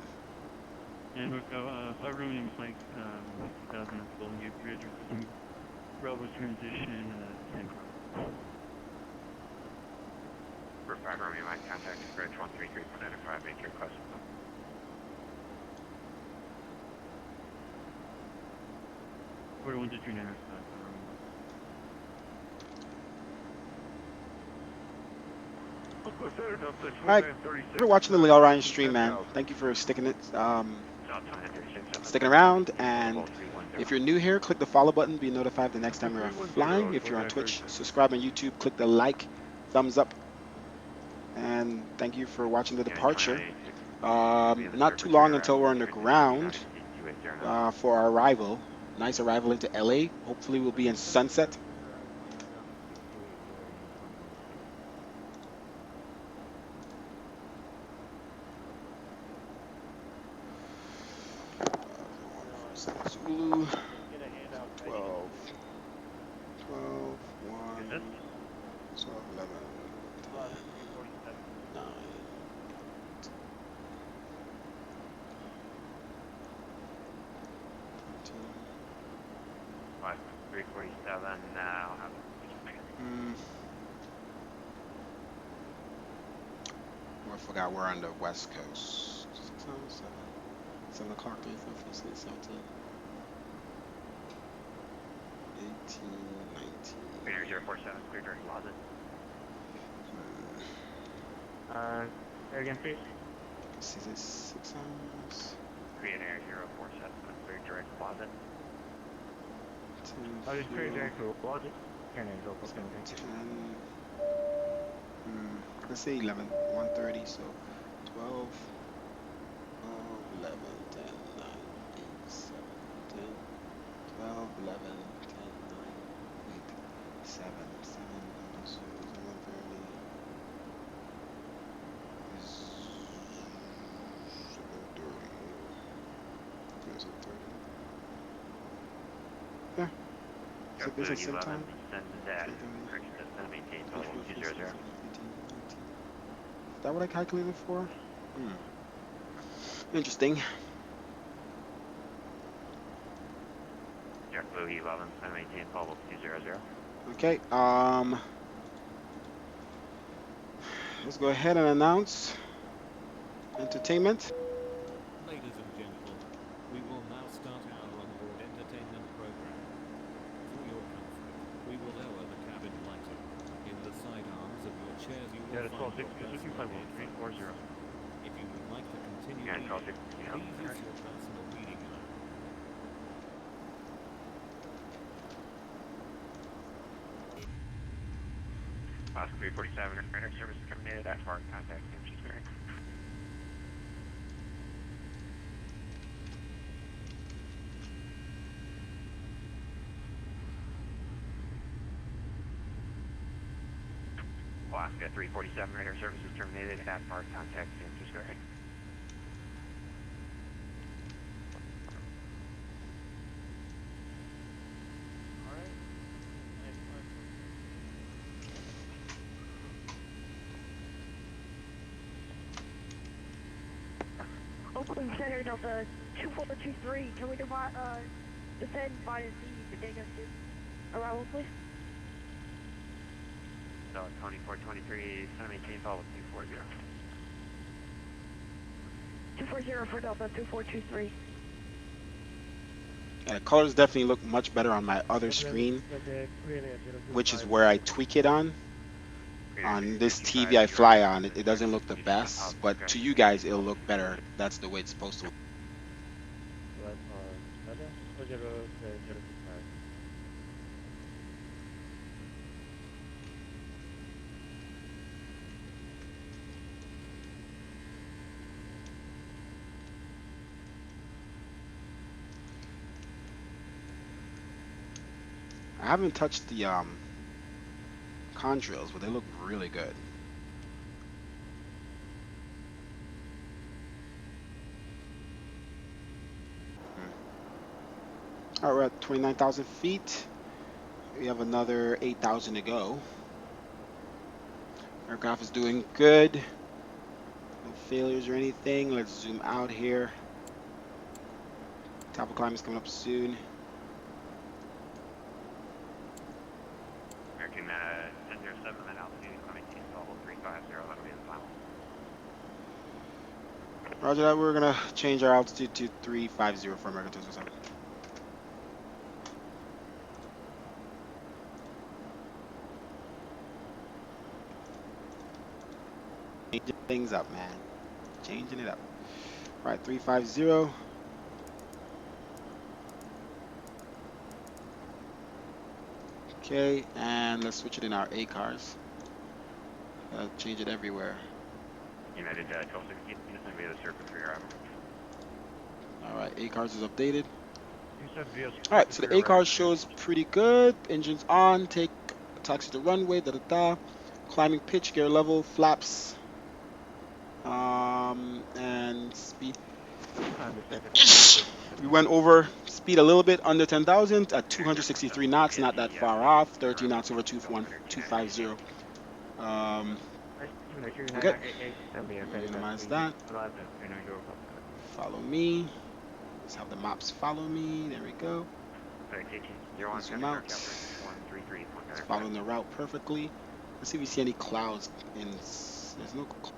And we've got 5 Romeo Mike 2000 Golden Gate Bridge with Bravo transition 10. For 5 Romeo, my contact Bridge 133.95, make your request. Order 129. Alright, if you're watching the Leo Ryan stream, man, thank you for sticking around. And if you're new here, click the follow button, be notified the next time we're flying. If you're on Twitch, subscribe on YouTube, click the like, thumbs up. And thank you for watching the departure. Not too long until we're underground for our arrival. Nice arrival into LA. Hopefully we'll be in Sunset. Zulu 12, 12, 1, 12, 11, 10, 9, 347 now. I forgot we're on the West Coast. 7 o'clock, 3, 4, 5, 6, 17, 18, 19. Peter 047, clear direct closet. There again, please. This is 6 hours. Korean Air 047, clear direct closet. I just created an actual logic. Turn it over. 10. Let's say 11, 1:30, so 12, 11, 10, 9, 8, 7, 10, 12, 11, 10, 9, 8, 7, 7, 1:30. Yeah. So basically same time. Send that. Correction to maintain total 200. Is that what I calculated for? Interesting. JetBlue 11, send maintain total 200. Okay. Let's go ahead and announce entertainment. Ladies and gentlemen, we will now start our onboard entertainment program. For your comfort, we will lower the cabin lighting. In the side arms of your chairs, you will find your personal earphones. If you would like to continue reading, please use your personal reading mode. Oscar 347, radar service terminated at far contact Shrewsbury. Alaska 347, radar service is terminated at far contact Shrewsbury. Oakland Center, Delta 2423, can we descend by the Bodega arrival, please? Delta 2423, send maintain follow 240. 240 for Delta 2423. Yeah, the colors definitely look much better on my other screen, which is where I tweak it on. On this TV I fly on, it doesn't look the best, but to you guys it'll look better. That's the way it's supposed to look. I haven't touched the contrails, but they look really good. Alright, we're at 29,000 feet. We have another 8,000 to go. Aircraft is doing good. No failures or anything. Let's zoom out here. Top of climb is coming up soon. American 1007 at altitude, maintain follow 350, that'll be the final. Roger that, we're gonna change our altitude to 350 for American 1007. Changing things up, man. Changing it up. All right, 350. Okay, and let's switch it in our A cars. Change it everywhere. United 1216, send me the surface for your arrival. All right, A cars is updated. All right, so the A cars shows pretty good. Engines on. Take taxi to runway. Da da da. Climbing pitch, gear level, flaps, and speed. We went over speed a little bit under 10,000 at 263 knots, not that far off. 13 knots over 250. Okay. Minimize that. Follow me. Let's have the maps follow me. There we go. Zoom out. It's following the route perfectly. Let's see if we see any clouds in. There's no clouds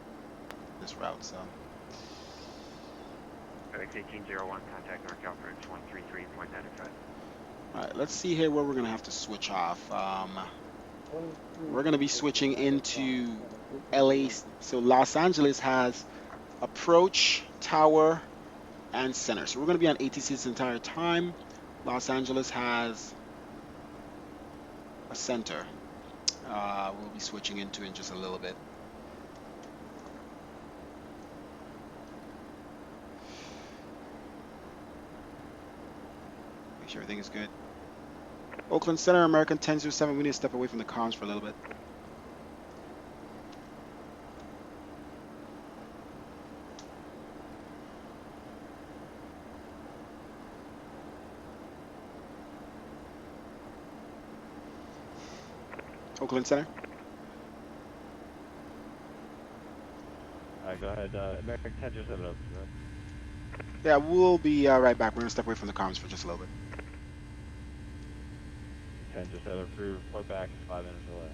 in this route, so. X1801, contact NorCal Bridge 133.95. Alright, let's see here where we're going to have to switch off. We're going to be switching into LA. So Los Angeles has approach, tower, and center. So we're going to be on ATC this entire time. Los Angeles has a center. We'll be switching into in just a little bit. Make sure everything is good. Oakland Center, American 1007. We need to step away from the comms for a little bit. Oakland Center. Alright, go ahead. American 1007 up. Yeah, we'll be right back. We're going to step away from the comms for just a little bit. 1007 approved. Plug back. 5 minutes away.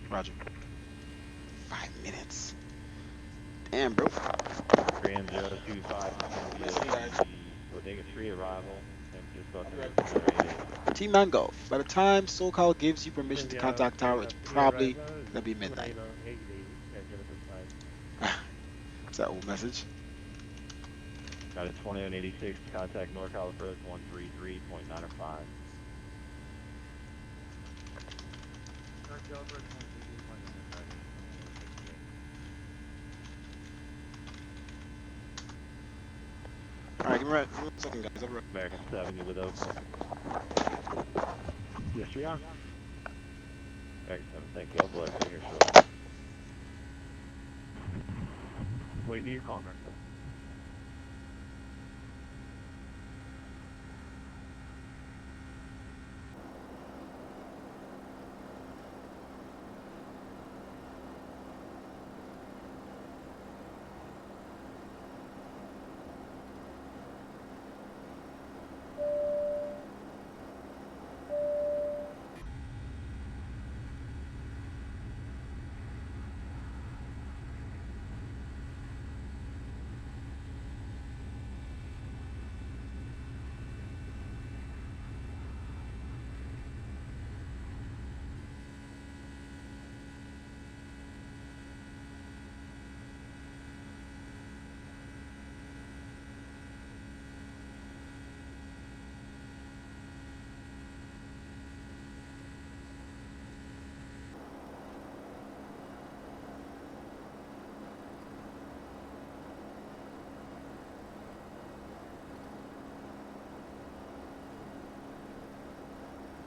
Roger. 5 minutes. Damn, bro. Fran 025. Bodega 3 arrival. Team Mango. By the time SoCal gives you permission to contact tower, it's probably going to be midnight. What's that old message? Got a 2186. Contact NorCal approach 133.905. Alright, give me a second, guys. American 7, you with Oakland? Yes, we are. American 7, thank you. I'll blow it here shortly. Wait, your call, American.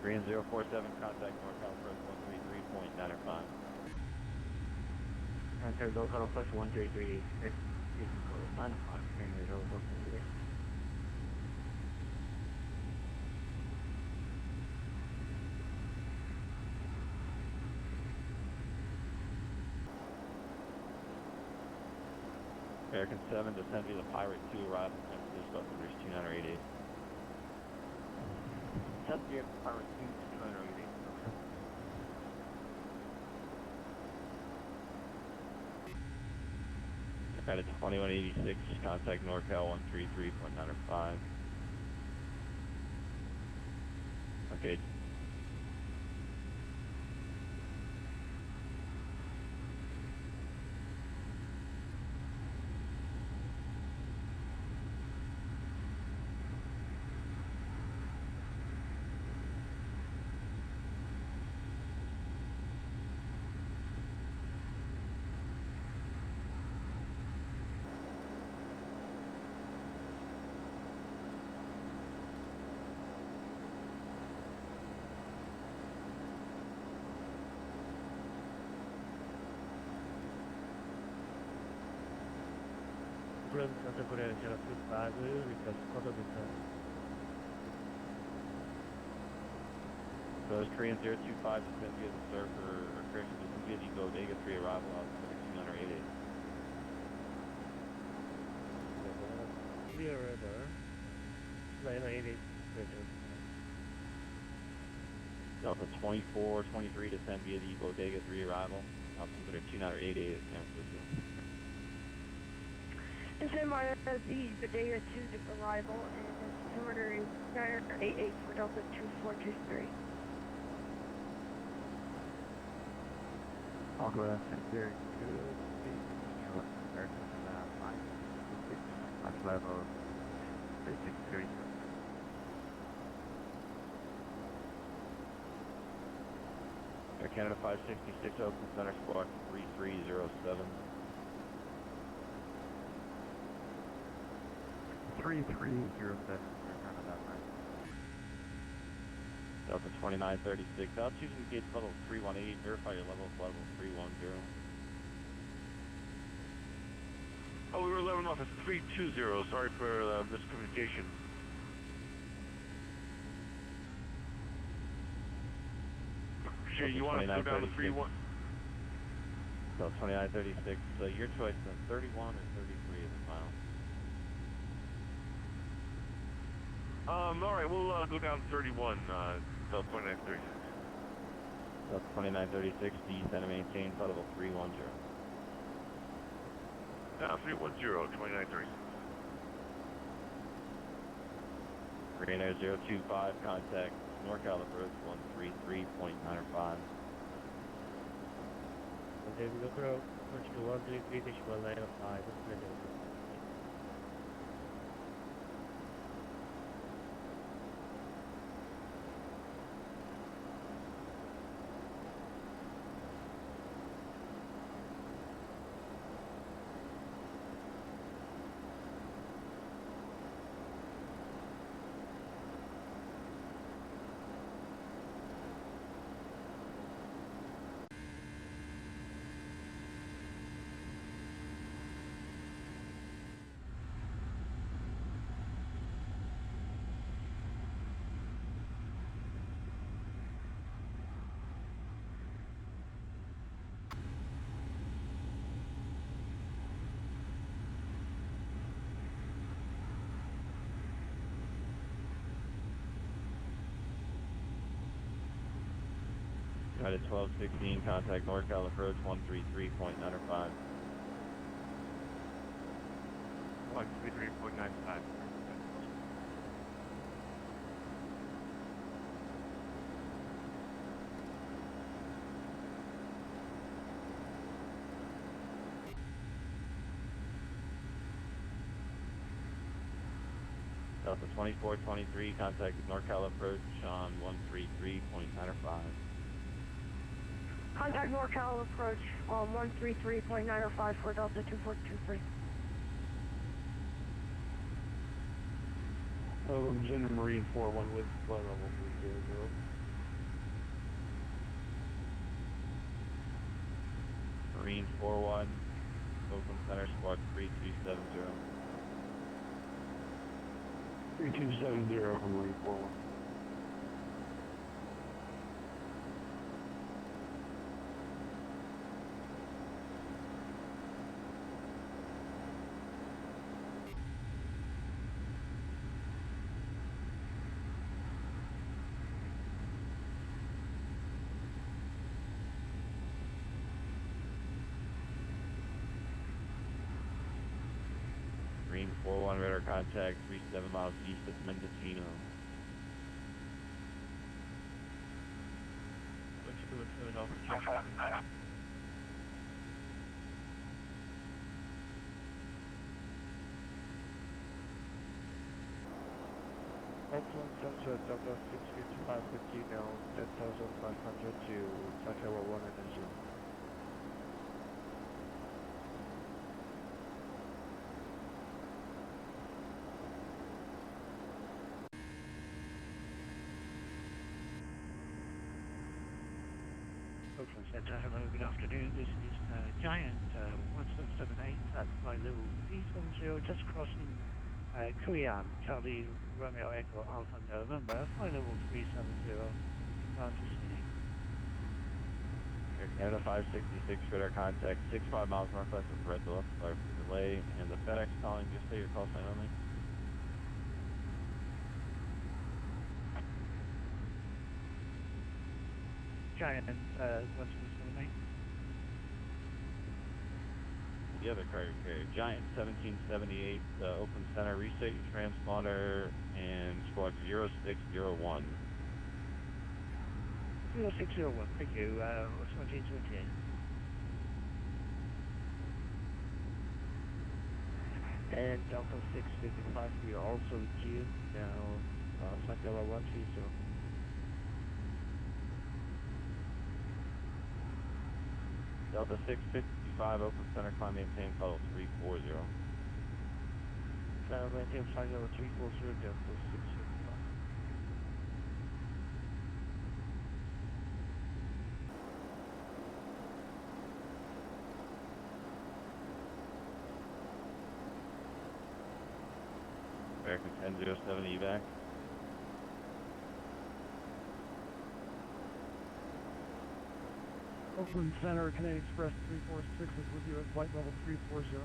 Green 047, contact NorCal approach 133.905. Contact local approach 133. American 7, descend via the Pirate 2, arrival San Francisco, there's 2988. Descend via the Pirate 2, 2988. Got a 2186, contact NorCal 133.905. Okay. Santa Coreia gera frustrado e request quanto habitar. So it's Korean 025, descend via the surfer, or correction, descend via the Bodega 3 arrival on 2988. Clear river. 988. Delta 2423, descend via the Bodega 3 arrival, altimeter 2988 at San Francisco. Descend by the Bodega 2 arrival and altimeter is 988 for Delta 2423. I'll go ahead and very good. level 3630. Air Canada 566, open center squawk 3307. 3307. Delta 2936, altitude indicates level 318, verify your level, level 310. Oh, we were 11 off at 320. Sorry for miscommunication. Sure, you want to go down to 31? So 2936, your choice then 31 or 33 is the final. Alright, we'll go down to 31, so 2936. So 2936, descend and maintain flight level 310. 310, 2936. Green Air 025, contact NorCal approach 133.905. Okay, we look around, approach to 133.905, United 1216, contact NorCal approach 133.905. 133.95. Delta 2423, contact NorCal approach on 133.905. Contact NorCal approach on 133.905 for Delta 2423. General Marine 41 with flight level 300. Marine 41, Oakland Center squawk 3270. 3270 from Marine 41. Marine 41 radar contact 37 miles east of Mendocino. Oakland Center, Delta 655 now, 10,500 to Takara 1 Energy. Oakland Center, hello, good afternoon. This is Giant 1778 at flight level 370, just crossing Korean, Charlie Romeo Echo Alpha November, flight level 370, inbound descending. Air Canada 566 radar contact 65 miles northwest of Red Bluff. Sorry for the delay. And the FedEx calling, just say your call sign only. Giant 1778. The other carrier carrier, Giant 1778, Oakland Center, reset your transponder and squawk 0601. 0601, thank you, 2020. And Delta 655, we are also due now, Sakura 130. Delta 655, open center, climb, maintain, total 340. Maintain flight level 340, Delta 655. American 1007 evac. Oakland Center, Canadian Express 346 is with you at flight level 340.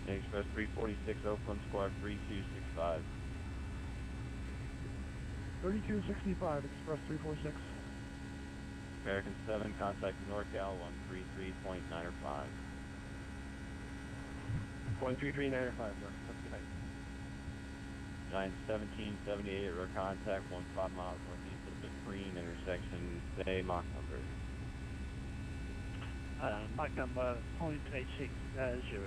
Express 346, Oakland Squad 3265. 3265, Express 346. American 7, contact NorCal 133.905. 133.905, that's good night. Giant 1778, road contact 15 miles northeast of the Green intersection, say Mach number. Mach number 0.86, 2028.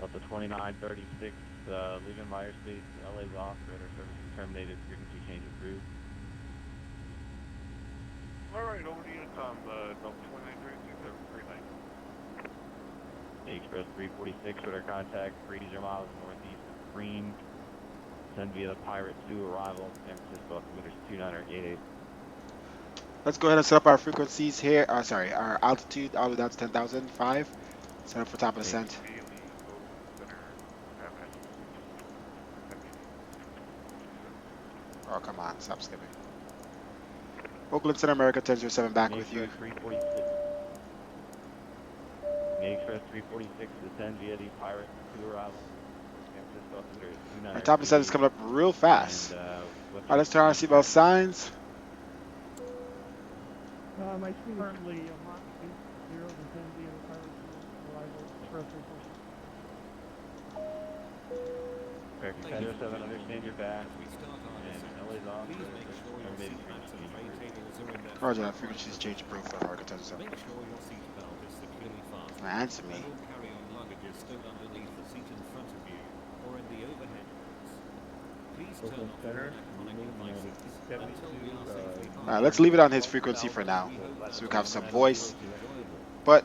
Delta 2936, leaving Myers Space, LA's off, radar service terminated, frequency change approved. Alright, over to Unicom, Delta 2936, have a great night. Express 346, radar contact, 30 miles northeast of Green. Send via the Pirate 2, arrival, San Francisco, altimeter 2988. Let's go ahead and set up our frequencies here. Sorry, our altitude, all the way down to 10,005. Set up for top of descent. Oh, come on, stop skipping. Oakland Center, America 1007, back with you. Express 346, descend via the Pirate 2, arrival. San Francisco, altimeter 2988. Our top of descent is coming up real fast. Alright, let's turn on our seatbelt signs. My speed currently Mach 80, descend via the Pirate 2, arrival, Express 346. American 1007, understand your back. And LA's off. Roger that, frequencies change approved for America 1007. Answer me. Alright, let's leave it on his frequency for now, so we can have some voice. But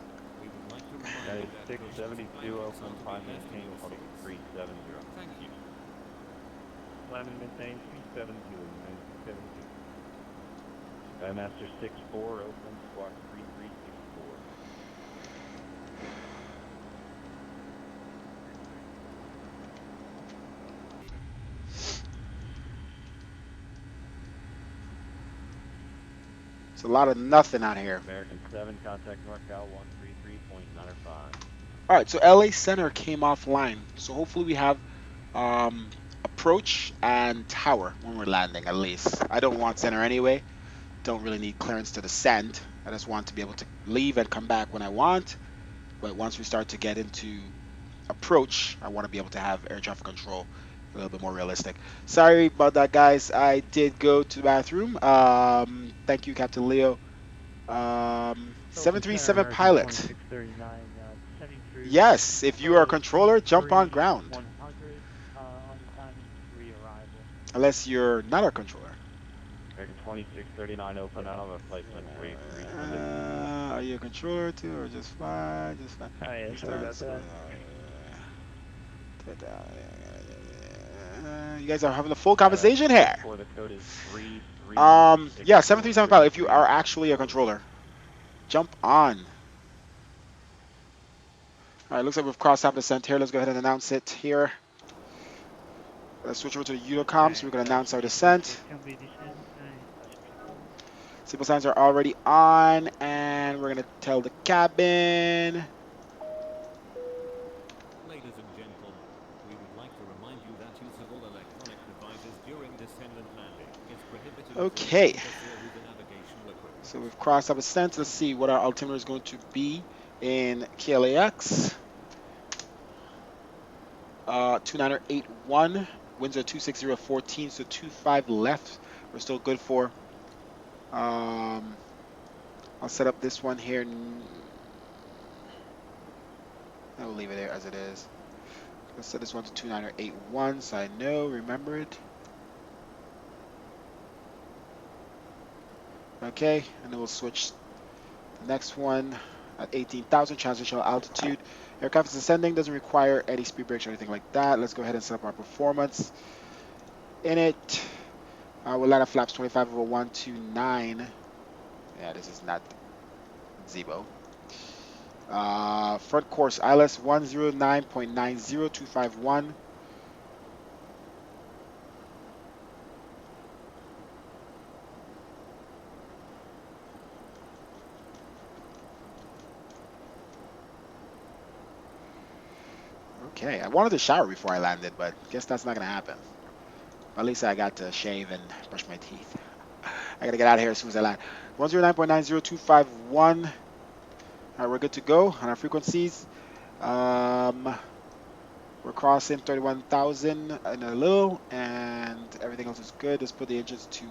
that is 672, Oakland, climb maintain, total 370. Thank you. Climb and maintain 370, 972. Skymaster 64, Oakland, squawk 3364. it's a lot of nothing out here. American 7, contact NorCal 133.905. Alright, so LA Center came offline. So hopefully we have approach and tower when we're landing, at least. I don't want center anyway. Don't really need clearance to descend. I just want to be able to leave and come back when I want. But once we start to get into approach, I want to be able to have air traffic control a little bit more realistic. Sorry about that, guys. I did go to the bathroom. Thank you, Captain Leo. 737 pilot. Yes, if you are a controller, jump on ground. Unless you're not a controller. American 2639, open out of a flight plan 3. Are you a controller too, or just fly? Just fly. Oh, yeah, sorry about that. You guys are having a full conversation here. The code is 3, yeah, 737 pilot. If you are actually a controller, jump on. All right, looks like we've crossed top descent here. Let's go ahead and announce it here. Let's switch over to the Unicom, so we're going to announce our descent. Signal signs are already on, and we're going to tell the cabin. Ladies and gentlemen, we would like to remind you that use of all electronic devices during descent and landing is prohibited. Okay. So we've crossed up descent. Let's see what our altimeter is going to be in KLAX. 2981. Winds are 260, 14, so 25 left. We're still good for. I'll set up this one here. I'll leave it there as it is. Let's set this one to 29081 so I know, remember it. Okay, and then we'll switch the next one at 18,000 transitional altitude. Aircraft is ascending, doesn't require any speed brakes or anything like that. Let's go ahead and set up our performance in it. We'll land at flaps 25 over 129. Yeah, this is not Zebo. Front course ILS 109.90251. Okay, I wanted to shower before I landed, but guess that's not gonna happen. At least I got to shave and brush my teeth. I gotta get out of here as soon as I land. 109.90251. All right, we're good to go on our frequencies. We're crossing 31,000 in a little, and everything else is good. Let's put the engines to.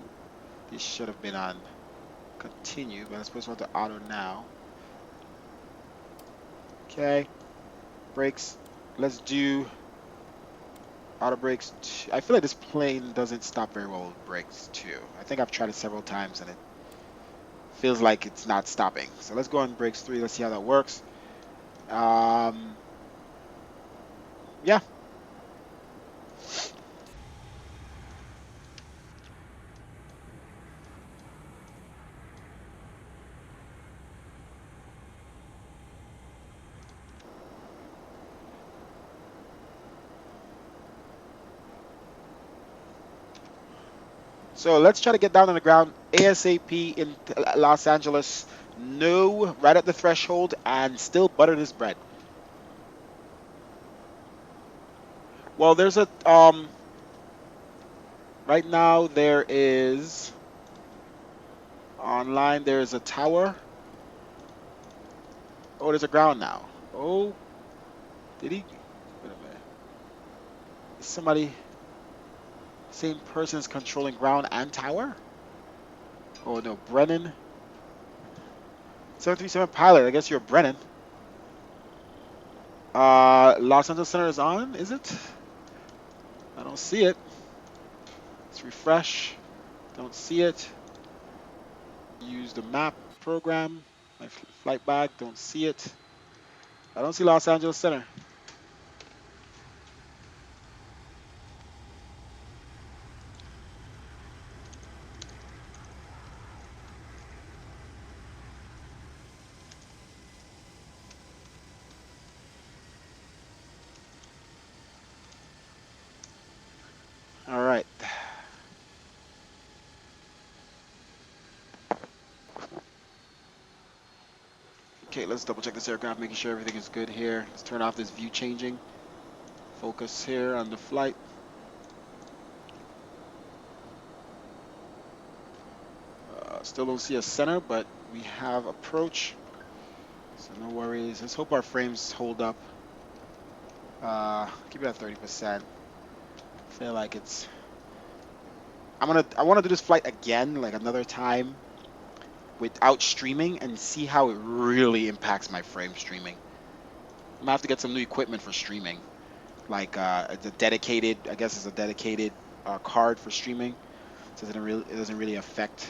This should have been on continue, but let's put this one to auto now. Okay, brakes. Let's do auto brakes. I feel like this plane doesn't stop very well with brakes too. I think I've tried it several times and it feels like it's not stopping. So let's go on brakes 3. Let's see how that works. Yeah. So let's try to get down on the ground ASAP in Los Angeles. No, right at the threshold, and still butter this bread. Well, there's a right now there is online. There's a tower. Oh, there's a ground now. Oh, did he? Wait a minute. Somebody, same person is controlling ground and tower. Oh no, Brennan. 737 pilot. I guess you're Brennan. Los Angeles Center is on. Is it? I don't see it. Let's refresh. Don't see it. Use the map program. My flight bag. Don't see it. I don't see Los Angeles Center. All right. Okay, let's double check this aircraft, making sure everything is good here. Let's turn off this view changing. Focus here on the flight. Still don't see a center, but we have approach. So no worries. Let's hope our frames hold up. Keep it at 30%. Feel like it's. I want to do this flight again, like another time, without streaming, and see how it really impacts my frame streaming. I'm gonna have to get some new equipment for streaming, like it's a dedicated. I guess it's a dedicated card for streaming, so it doesn't really affect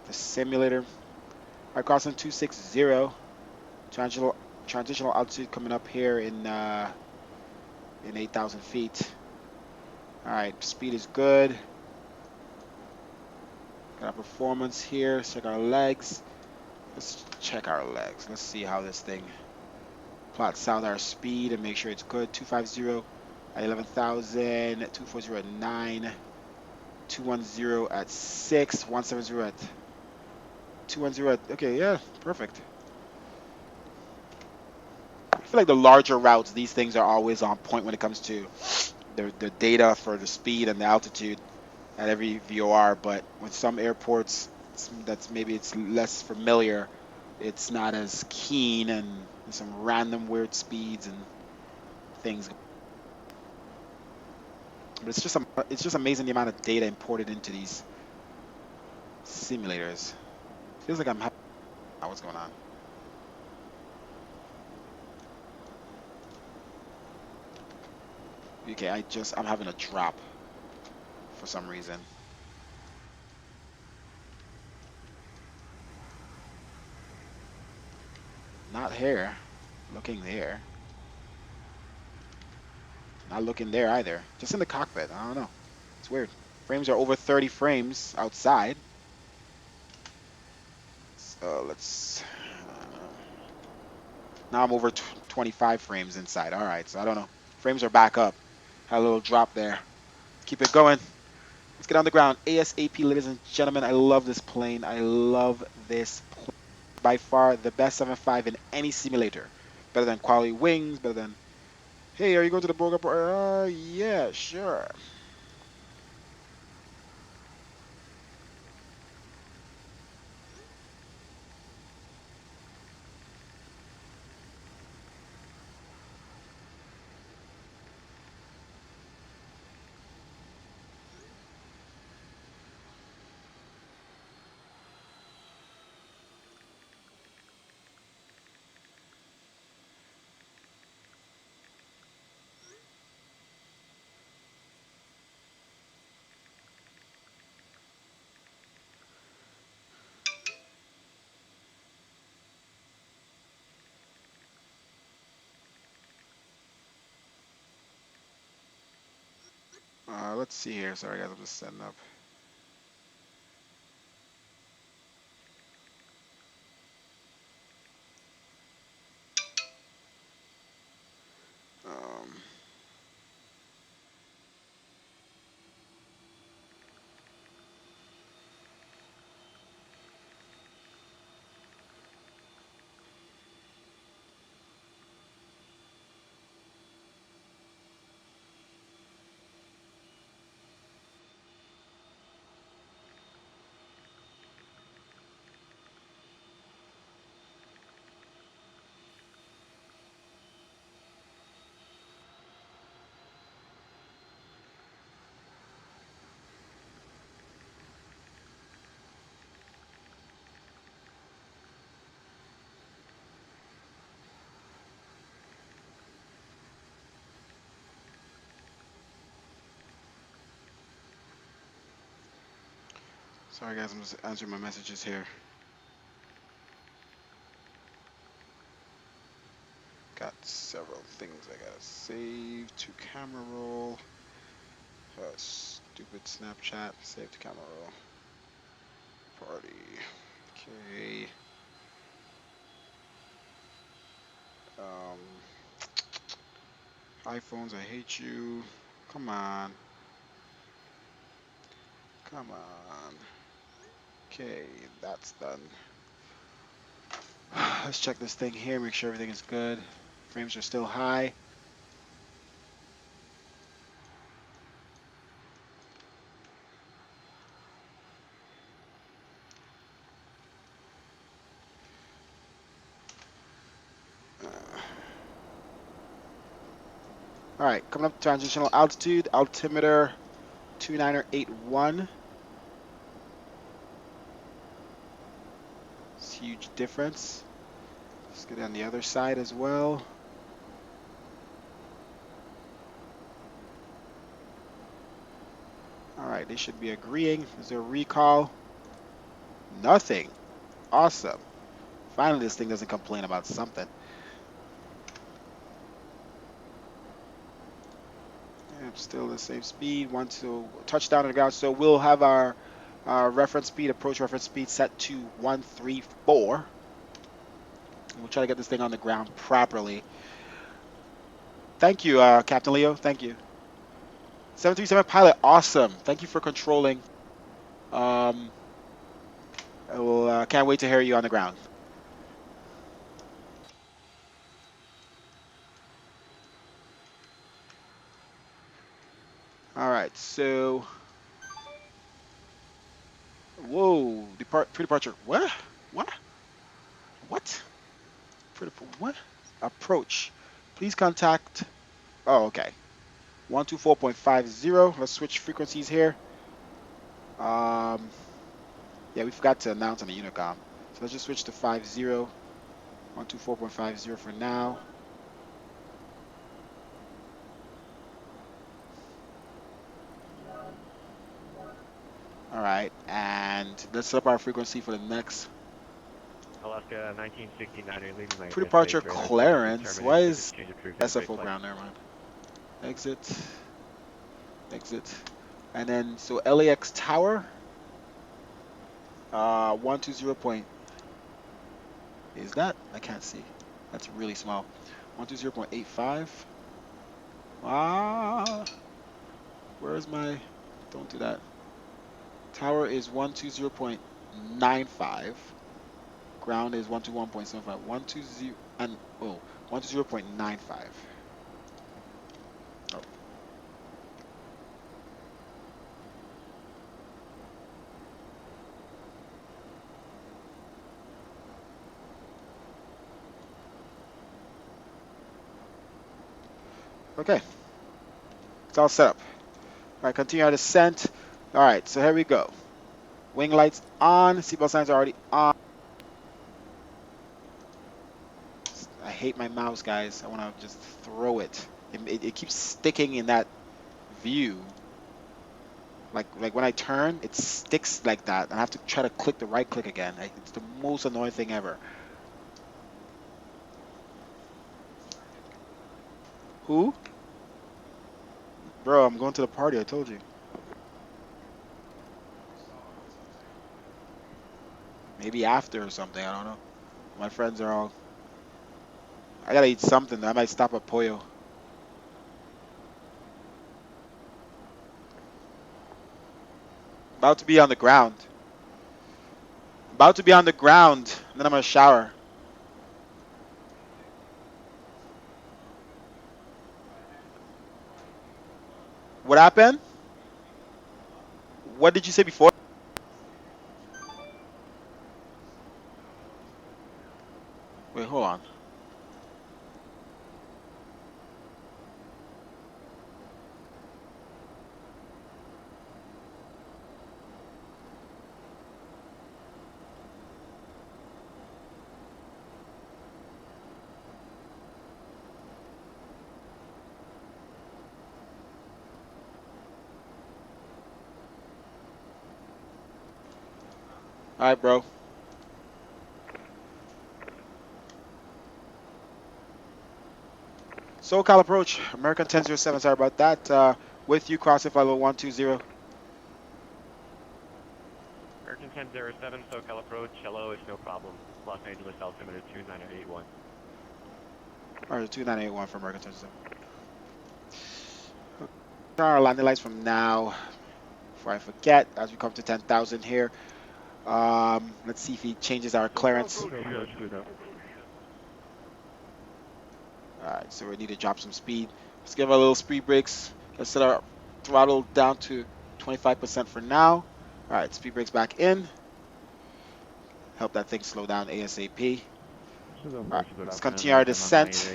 the simulator. All right, crossing 260. Transitional altitude coming up here in 8,000 feet. All right, speed is good. Got our performance here. Let's check our legs. Let's check our legs. Let's see how this thing plots out our speed and make sure it's good. 250 at 11,000, 240 at 9, 210 at 6, 170 at 210 at, okay, yeah, perfect. I feel like the larger routes, these things are always on point when it comes to the data for the speed and the altitude at every VOR, but with some airports that's maybe it's less familiar, it's not as keen, and there's some random weird speeds and things. But it's just amazing the amount of data imported into these simulators. Feels like I'm having. What's going on? Okay, I'm having a drop for some reason. Not here. Looking there. Not looking there either. Just in the cockpit. I don't know. It's weird. Frames are over 30 frames outside. So let's. Now I'm over 25 frames inside. All right. So I don't know. Frames are back up. Had a little drop there. Keep it going. Let's get on the ground. ASAP, ladies and gentlemen. I love this plane. I love this plane. By far the best 7.5 in any simulator. Better than Quality Wings. Better than. Hey, are you going to the Boga? Yeah, sure. Let's see here. Sorry, guys. I'm just setting up. Um, Sorry, guys. I'm just answering my messages here. Got several things I gotta save to camera roll. Stupid Snapchat. Save to camera roll. Party. Okay. iPhones, I hate you. Come on. Come on. Okay, that's done. Let's check this thing here, make sure everything is good. Frames are still high. All right, coming up transitional altitude, altimeter 2981. It's a huge difference. Let's get on the other side as well. All right, they should be agreeing. Is there a recall? Nothing. Awesome. Finally, this thing doesn't complain about something. Yep, still the same speed. Want to touchdown on the ground. So we'll have our reference speed, approach reference speed set to 134. We'll try to get this thing on the ground properly. Thank you, Captain Leo. Thank you. 737 pilot, awesome. Thank you for controlling. I will, can't wait to hear you on the ground. All right, so. Whoa, pre-departure. What? What? What? What? Approach. Please contact. Oh, okay. 124.50. Let's switch frequencies here. Yeah, we forgot to announce on the Unicom. So let's just switch to 50. 124.50 for now. All right, and let's set up our frequency for the next. Alaska 1969, leaving my Pre-departure airspace radar clearance. Why determined with is exchange approved SFO ground? Never mind. Exit. Exit. And then, so LAX tower. 120 point. Is that? I can't see. That's really small. 120.85. Ah. Where's my. Don't do that. Tower is 120.95. Ground is 121.75. 120 and 120.95. Oh. Okay. It's all set up. All right, continue our descent. All right, so here we go. Wing lights on. Seatbelt signs are already on. I hate my mouse, guys. I want to just throw it. It keeps sticking in that view. Like when I turn, it sticks like that. And I have to try to click the right click again. It's the most annoying thing ever. Who? Bro, I'm going to the party. I told you. Maybe after or something. I don't know. My friends are all. I gotta eat something. I might stop at Pollo. About to be on the ground. About to be on the ground. And then I'm gonna shower. What happened? What did you say before? Wait, hold on. All right, bro. SoCal approach. American 1007. Sorry about that. With you, crossing follow 120. American 1007, SoCal approach. Hello, it's no problem. Los Angeles altimeter 2981. All right, 2981 for American 1007. Turn our landing lights from now. Before I forget, as we come to 10,000 here. Let's see if he changes our clearance. Alright, so we need to drop some speed. Let's give our little speed brakes. Let's set our throttle down to 25% for now. Alright, speed brakes back in. Help that thing slow down ASAP. Alright, let's continue our descent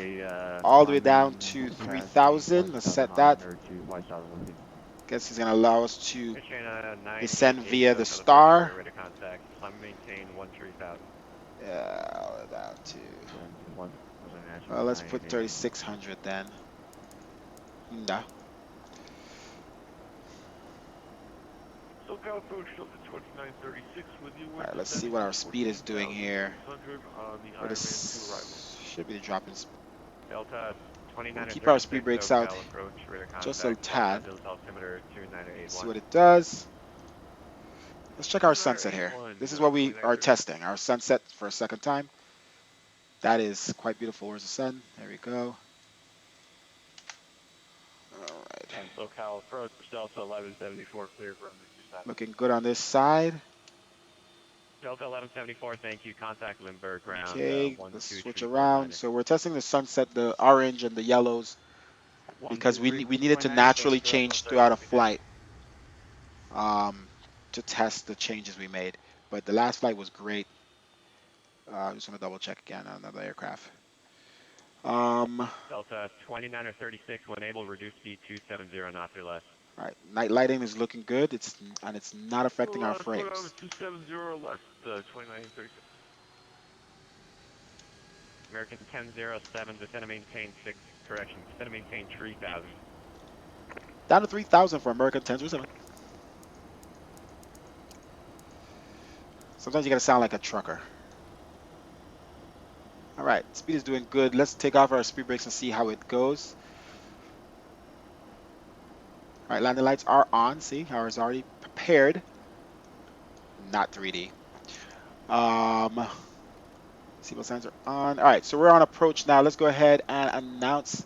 all the way down to 3,000. Let's set that. Guess he's going to allow us to descend via the star. Down to... Well, let's put 3,600 then. Nah. Alright, let's see what our speed is doing here. Or this should be the drop in speed. We'll keep our speed brakes out just a tad. See what it does. Let's check our sunset here. This is what we are testing. Our sunset for a second time. That is quite beautiful. Where's the sun? There we go. Alright. SoCal approach, Delta 1174, clear from Looking good on this side. Delta 1174, thank you. Contact Lindbergh ground. Okay, let's switch around. So we're testing the sunset, the orange and the yellows, because we needed to naturally change throughout a flight to test the changes we made. But the last flight was great. I just want to double check again on another aircraft. Delta 29 or 36, when able, reduce speed 270 knots or less. All right, night lighting is looking good. It's not affecting our Put on frames. 270 or less, 2936. American 1007, descend and maintain 6, correction, descend and maintain 3000. Down to 3,000 for American 1007. Sometimes you gotta sound like a trucker. All right, speed is doing good. Let's take off our speed brakes and see how it goes. All right, landing lights are on. See, ours already prepared. Not 3D. Seatbelt signs are on. All right, so we're on approach now. Let's go ahead and announce.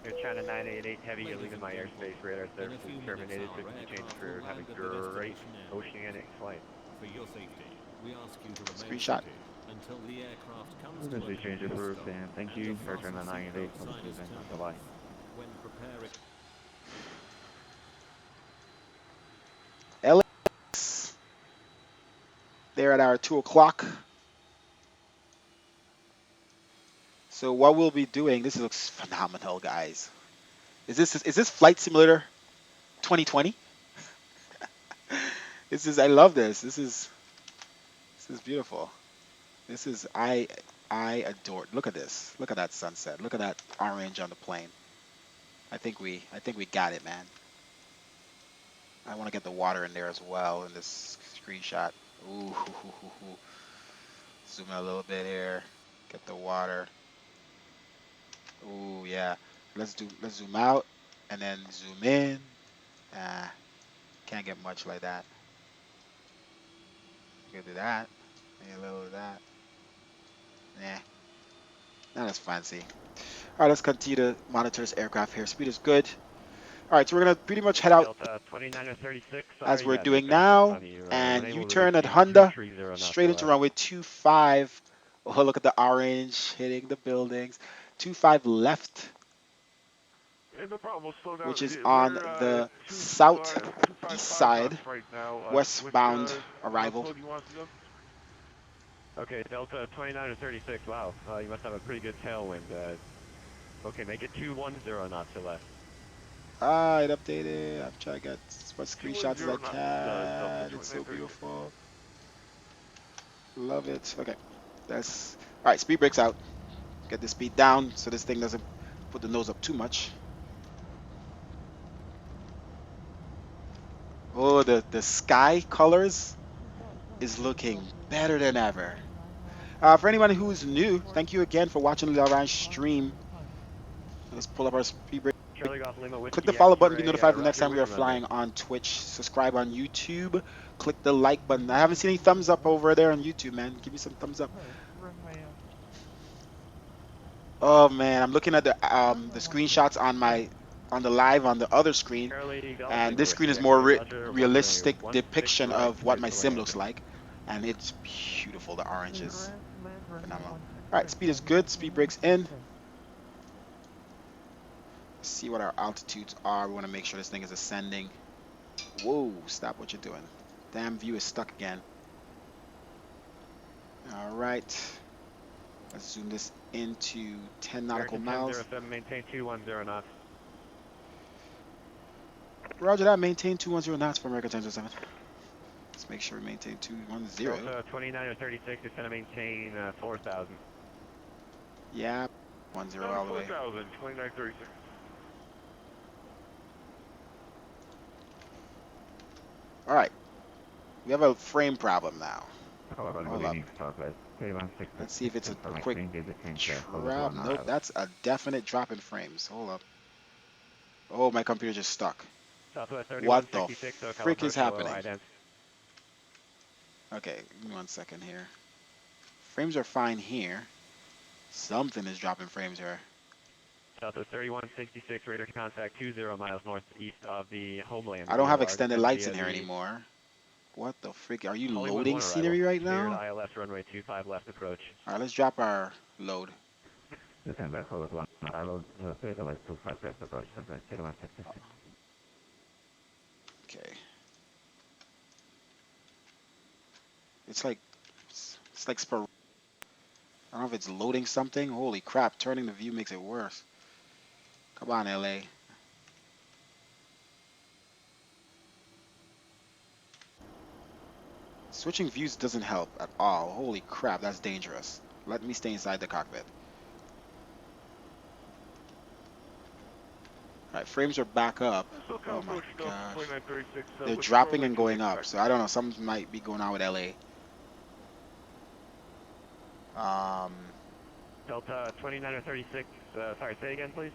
Air China 988 Heavy, you're Ladies leaving and my gentlemen, airspace. Radar in a services few minutes terminated. our 50 change aircraft for will having land at the great destination area. oceanic flight. For your safety, we ask you to remain Screenshot. seated until the aircraft comes to a Frequency change complete approved, stop and thank and you. a Air fasten China 988, seatbelt public sign is event, turned bye-bye. off. When preparing... LX. They're at our 2 o'clock. So what we'll be doing, this looks phenomenal, guys. Is this Flight Simulator 2020? I love this. This is beautiful. I adore it. Look at this. Look at that sunset. Look at that orange on the plane. I think we got it, man. I want to get the water in there as well in this screenshot. Ooh, hoo, hoo, hoo, hoo. Zoom in a little bit here. Get the water. Ooh, yeah. Let's zoom out and then zoom in. Ah, can't get much like that. You can do that. Maybe a little of that. Nah, not as fancy. All right, let's continue to monitor this aircraft here. Speed is good. All right, so we're gonna pretty much head out Delta 29 or 36, as sorry, we're yeah, the doing aircraft in now, front of you. When and able, reduce U-turn at speed Honda, 230 knots straight or into less. runway 25. Oh, look at the orange hitting the buildings. 25 left, Hey, no problem. We'll slow down. which is on We're the 255 southeast knots side, right now. westbound How arrival. slow do you want to go? Okay, Delta 29 or 36, wow, you must have a pretty good tailwind. Okay, make it 210 knots or less. Ah, it updated. I'm trying to get as much screenshots as I 210 knots, Delta can. It's so 2936. beautiful. Love it. Okay, that's all right. Speed brakes out. Get the speed down so this thing doesn't put the nose up too much. Oh, the sky colors is looking better than ever. For anyone who's new, thank you again for watching the Orange stream. Let's pull up our speed brake. Charlie Golf Lima Click the Whiskey follow button to be X-ray, notified the next Roger, time we wind are runway. flying on Twitch. Subscribe on YouTube. Click the like button. I haven't seen any thumbs up over there on YouTube, man. Give me some thumbs up. Oh man, I'm looking at the screenshots on the live on the other screen, Charlie Golf and Lima this screen Whiskey is more X-ray, Roger, runway realistic 16 depiction right, of what cleared my to sim land. looks like, and it's beautiful. The orange is phenomenal. All right, Right, speed is good. Speed brakes in. Let's see what our altitudes are. We want to make sure this thing is ascending. Whoa, stop what you're doing. Damn view is stuck again. All right. Let's zoom this into 10 nautical American miles. 1007, maintain 210 knots. Roger that. Maintain 210 knots for American 1007. Let's make sure we maintain 210. Delta 29 or 36, descend and maintain 4,000. Yeah, 10 all the way. 4,000, 2936. All right. We have a frame problem now. Hold Hold up. Let's see if it's a quick drop. Nope, that's a definite drop in frames. Hold up. Oh, my computer just stuck. Southwest What the 3166, SoCal frick is approach, low happening? ident. Okay, give me 1 second here. Frames are fine here. Something is dropping frames here. Southwest 3166, radar contact 20 miles northeast of the homeland. I don't have You are extended descending lights via in here the anymore. What the frick? Are you Hollywood loading 1 scenery arrival. right Cleared now? ILS runway 25 left approach. All right, let's drop our load. Okay. It's like sporadic. I don't know if it's loading something. Holy crap, turning the view makes it worse. Come on, LA. Switching views doesn't help at all. Holy crap, that's dangerous. Let me stay inside the cockpit. Alright, frames are back up. Oh my gosh. They're dropping and going up, so I don't know. Something might be going on with LA. Delta 29 or 36, sorry, say again, please.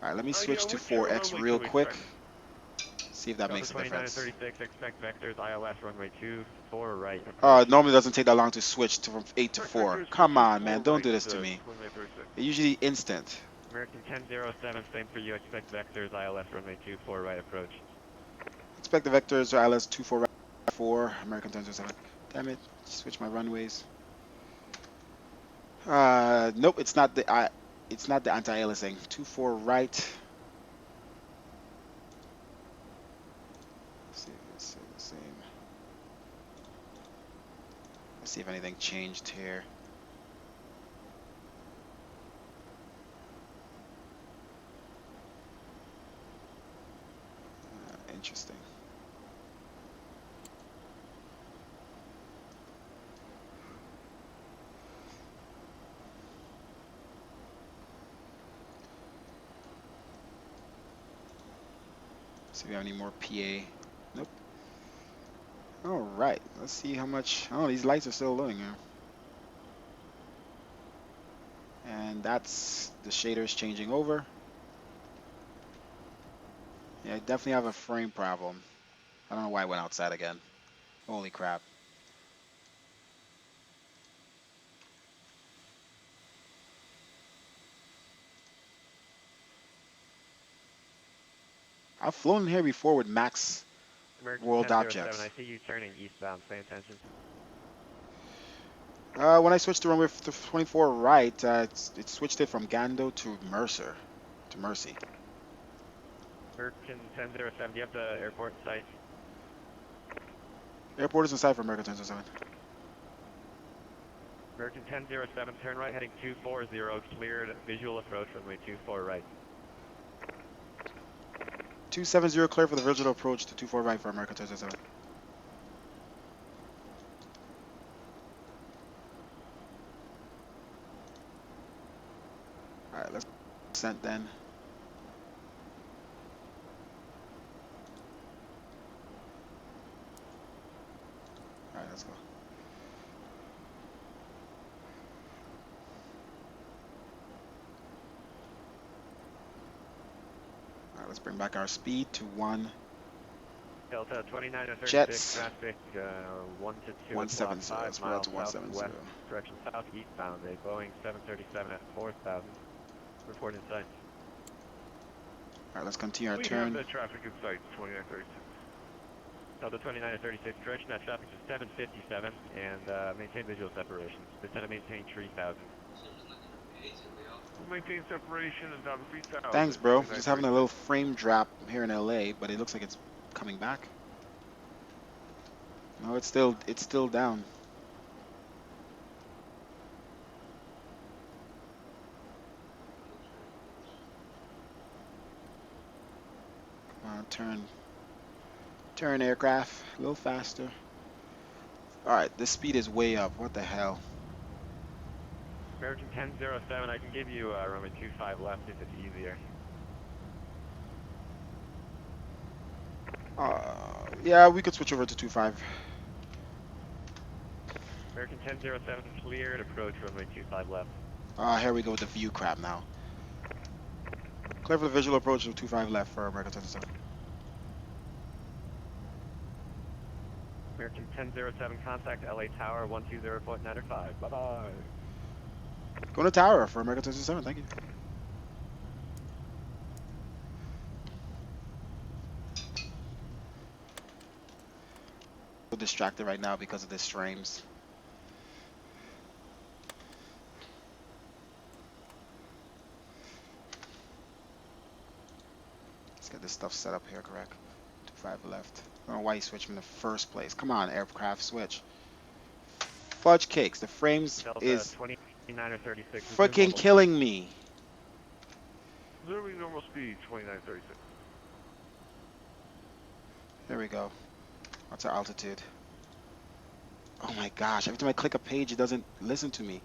Alright, let me switch to 4X real quick. See if that Delta makes a 29 or difference. 36, expect vectors, ILS runway 24 right. It normally doesn't take that long to switch from 8 to 4. Come on, man. Don't do this to me. They're usually instant. American 1007, same for you, expect vectors, ILS runway 24 right approach. Expect the vectors or ILS 24 right 4. American 1007. Damn it. Switch my runways. Nope, it's not the anti-aliasing. 24 right. Let's see if it's the same. Let's see if anything changed here. Interesting. See if we have any more PA. Nope. Alright, let's see how much. Oh, these lights are still loading here. And that's the shaders changing over. Yeah, I definitely have a frame problem. I don't know why I went outside again. Holy crap. I've flown here before with max American world 1007, objects. I see you turning eastbound, pay attention. When I switched to runway 24 right, it switched it from Gando to Mercer, to Mercy. American 1007, do you have the airport in sight? Airport is in sight for American 1007. American 1007, turn right heading 240, cleared, visual approach runway 24 right. 270 clear for the visual approach to 24 right for American 1007. Alright, let's descent then. Alright, let's go. Alright, let's bring back our speed to 1. Delta 29 or 36, Jets. traffic 1 to 2 170, o'clock, 5 let's route miles to 170. southwest, direction southeastbound, a Boeing 737 at 4,000. Report in sight. Alright, let's continue our We turn. have the traffic in sight, 2936. Delta 29 or 36, direction at traffic to 757, and maintain visual separation. Descend and maintain 3,000. We'll maintain separation and down 3,000. Thanks, bro. Just having a little frame drop here in LA, but it looks like it's coming back. No, it's still down. Come on, turn aircraft a little faster. Alright, this speed is way up. What the hell? American 1007, I can give you runway 25 left if it's easier. Yeah, we could switch over to 25. American 1007, cleared, approach runway 25 left. Here we go with the view crap now. Clear for the visual approach of 25 left for American 1007. American 1007, contact LA Tower 120.95. Bye-bye. Going to tower for American 1007, thank you. So distracted right now because of this frames. Let's get this stuff set up here, correct. 25 left. I don't know why you switched in the first place. Come on, aircraft, switch. fudge cakes. The frames Delta is 29 or 36. freaking killing me. Resuming normal speed, 2936. There we go. What's our altitude? Oh my gosh, every time I click a page, it doesn't listen to me.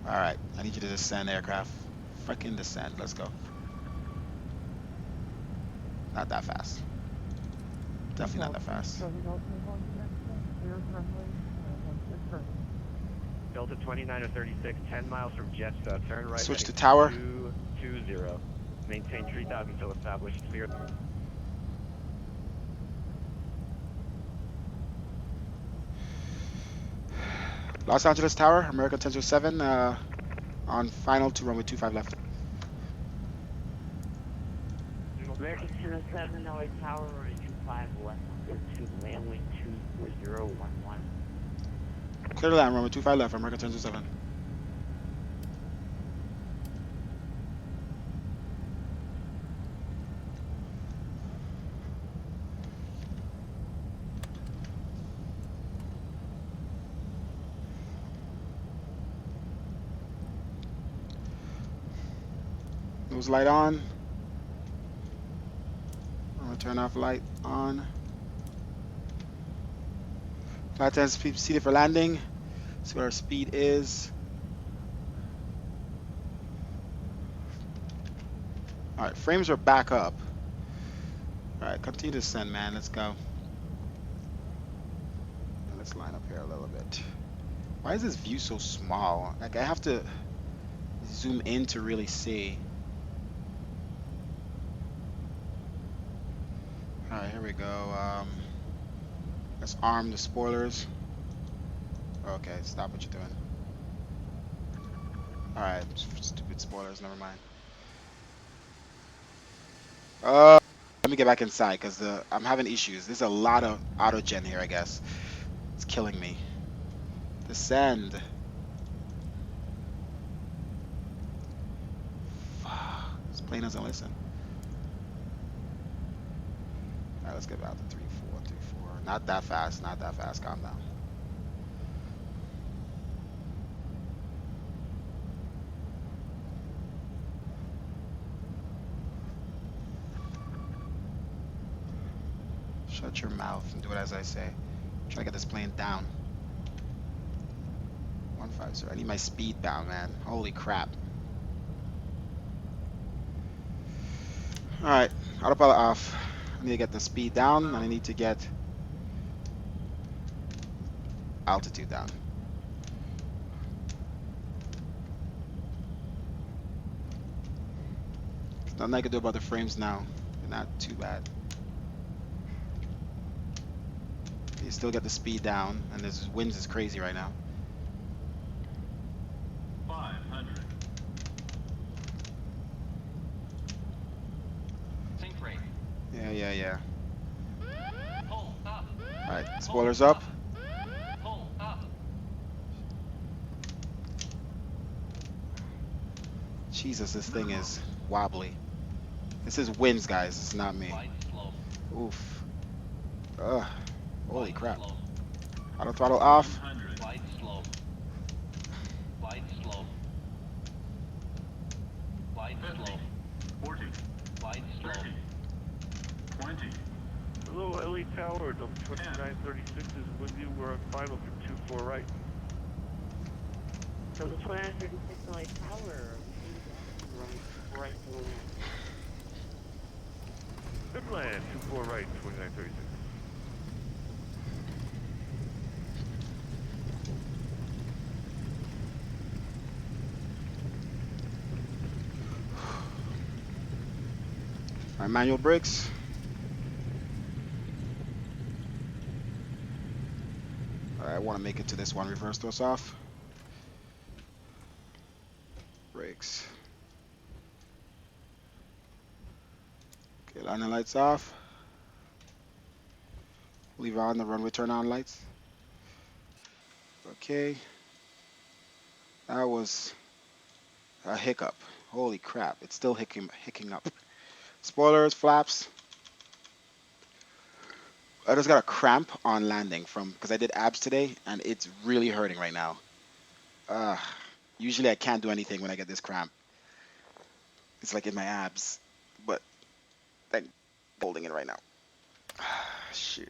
Alright, I need you to descend, aircraft. Freaking descend, let's go. Not that fast. Definitely not that fast. Delta 29 or 36, 10 miles from Jets, turn right. Switch to tower. 220. Maintain 3000 until established. Clear. Los Angeles Tower, American 1007, on final to runway 25 left. American 1007, LA Tower, runway 25 left, to landing 24011. Clear to land, runway 25 left, American 1007. Nose light on. I'm gonna turn off light on. Flight attendants seated for landing. See what our speed is. Alright, frames are back up. Alright, continue to descend, man. Let's go. Let's line up here a little bit. Why is this view so small? Like, I have to zoom in to really see. Alright, here we go. Let's arm the spoilers. Okay, stop what you're doing. Alright, stupid spoilers, never mind. Let me get back inside because I'm having issues. There's a lot of auto gen here, I guess. It's killing me. Descend. This plane doesn't listen. Alright, let's get out to 3424. Not that fast, not that fast. Calm down. Shut your mouth and do it as I say. Try to get this plane down. 150. I need my speed down, man. Holy crap. Alright, autopilot off. I need to get the speed down and I need to get altitude down. There's nothing I can do about the frames now. They're not too bad. You still get the speed down, and this winds is crazy right now. 500. Sync rate. Yeah. Pull up. Alright, spoilers up. Pull up. Jesus, this thing is wobbly. This is winds, guys. It's not me. Oof. Ugh. Holy crap. Auto throttle off. Light slow. Light slow. Light slow. 40. Light slow. 20. Hello, LA Tower, Delta 2936 is with you. We're on final for 24 right. Delta 2936, LA Tower, runway right to land. Good land, 24 right, 2936. Alright, manual brakes. Alright, I want to make it to this one. Reverse those off. Brakes. Landing lights off. Leave on the runway turn on lights. Okay. That was a hiccup. Holy crap. It's still hicking up. Spoilers, flaps. I just got a cramp on landing because I did abs today and it's really hurting right now. Usually I can't do anything when I get this cramp. It's like in my abs. But I'm holding it right now. Shoot.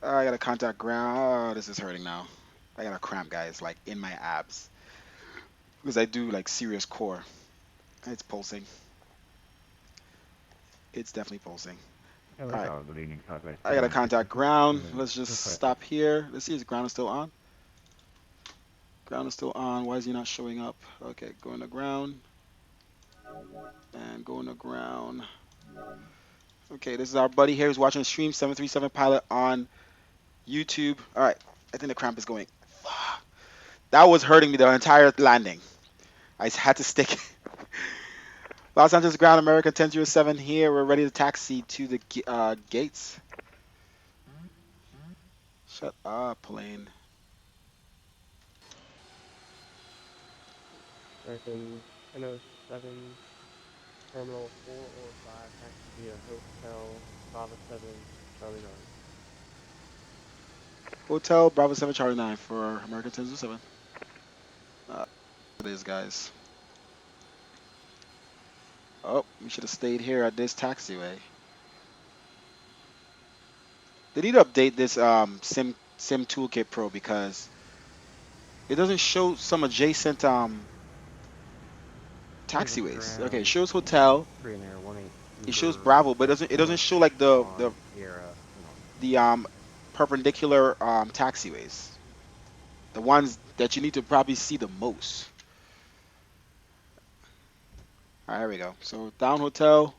I gotta contact ground. Oh, this is hurting now. I got a cramp, guys, like in my abs. Because I do like serious core. It's pulsing. It's definitely pulsing. Alright. I gotta contact ground. Let's just stop here. Let's see if ground is still on. Ground is still on. Why is he not showing up? Okay, going to ground. And going to ground. Okay, this is our buddy here who's watching the stream, 737 Pilot on YouTube. Alright, I think the cramp is going. That was hurting me the entire landing. I had to stick. Los Angeles ground, American 1007 here. We're ready to taxi to the gates. Shut up, plane. American 1007, Terminal 4 or 5, taxi via Hotel Bravo 7, Charlie 9. Hotel Bravo 7 Charlie 9 for American 1007. It is, guys. Oh, we should have stayed here at this taxiway. They need to update this Sim Toolkit Pro because it doesn't show some adjacent taxiways. Okay, it shows hotel. It shows Bravo, but it doesn't show like the perpendicular taxiways. The ones that you need to probably see the most. Alright, here we go. So down hotel.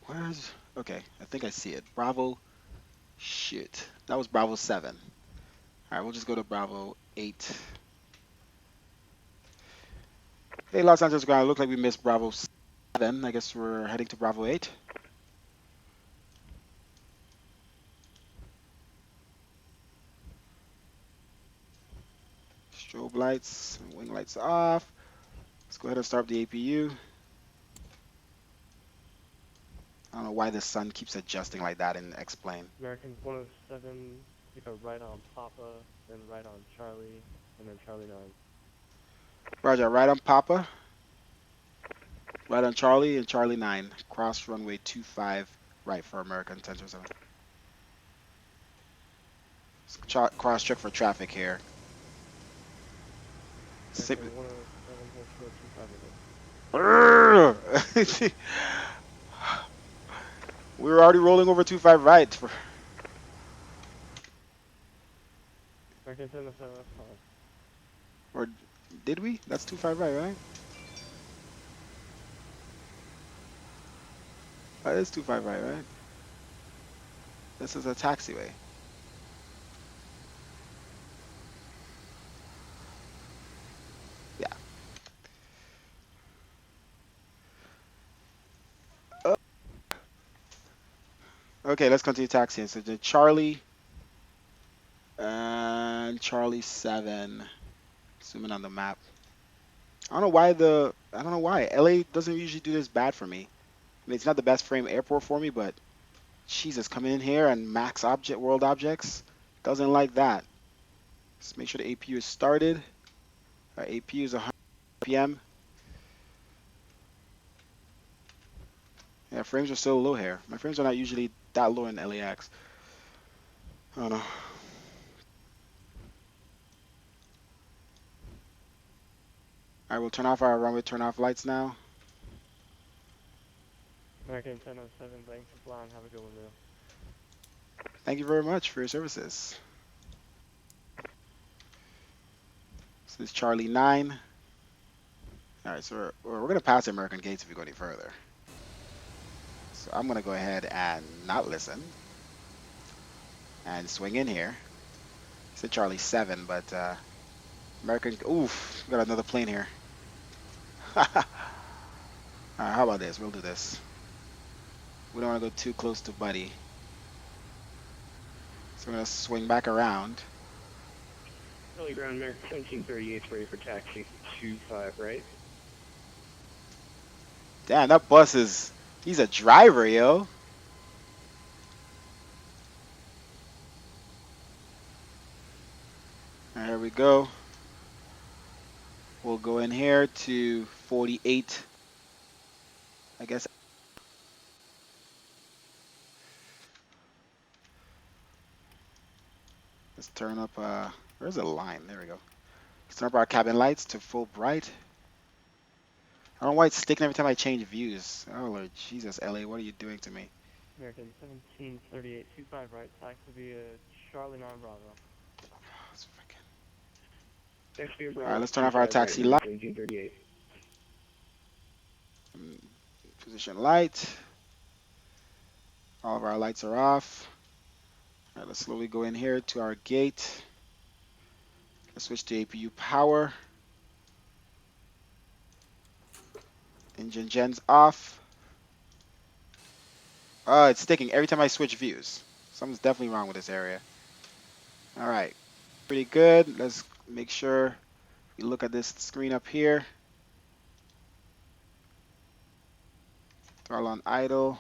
Where's okay, I think I see it. Bravo. Shit. That was Bravo 7. Alright, we'll just go to Bravo 8. Hey, Los Angeles ground. It looked like we missed Bravo 7. I guess we're heading to Bravo 8. Strobe lights, wing lights off. Let's go ahead and start the APU. I don't know why the sun keeps adjusting like that in xplane. American 107, take a right on Papa, then right on Charlie, and then Charlie 9. Roger, right on Papa. Right on Charlie and Charlie 9. Cross runway 25 right for American 1007. Cross check for traffic here. American 107, We were already rolling over 25 right. American 1007, that's fine. Or did we? That's 25 right, right? That is 25 right, right? This is a taxiway. Yeah. Okay, let's continue taxiing. So the Charlie and Charlie 7. Zooming on the map. I don't know why LA doesn't usually do this bad for me. I mean, it's not the best frame airport for me, but Jesus, coming in here and max world objects doesn't like that. Let's make sure the APU is started. Our APU is 100 RPM. Yeah, frames are still low here. My frames are not usually that low in LAX. I don't know. Alright, we'll turn off our runway turn off lights now. American 1007, thanks for flying. Have a good one, Leo. Thank you very much for your services. So this is Charlie 9. Alright, so we're going to pass the American gates if we go any further. So I'm going to go ahead and not listen. And swing in here. It's a Charlie 7, but American... Oof, we got another plane here. Alright, how about this? We'll do this. We don't want to go too close to Buddy. So we're going to swing back around. Early ground American 1738 ready for taxi 25, right? Damn, that bus is... He's a driver, yo. There we go. We'll go in here to 48. I guess. Let's turn up, where's the line? There we go. Let's turn up our cabin lights to full bright. I don't know why it's sticking every time I change views. Oh, Lord Jesus, LA, what are you doing to me? American 1738, 25 right, taxi via Charlie 9 Bravo. It's Taxi All right, let's turn off our taxi light. 1738. Position light. All of our lights are off. All right, let's slowly go in here to our gate. Let's switch to APU power. Engine gens off. Oh, it's sticking every time I switch views. Something's definitely wrong with this area. All right, pretty good. Let's make sure we look at this screen up here. Throttle on idle.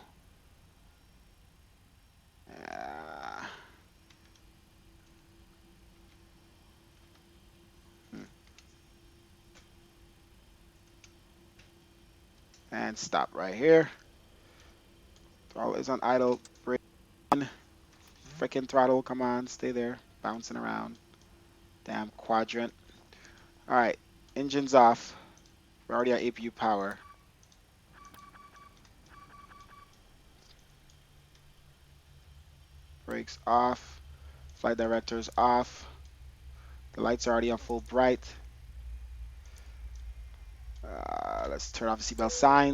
And stop right here. Throttle is on idle. Brake on. Freaking throttle, come on, stay there. Bouncing around. Damn quadrant. All right, engine's off. We're already at APU power. Brakes off. Flight director's off. The lights are already on full bright. Let's turn off the seatbelt sign.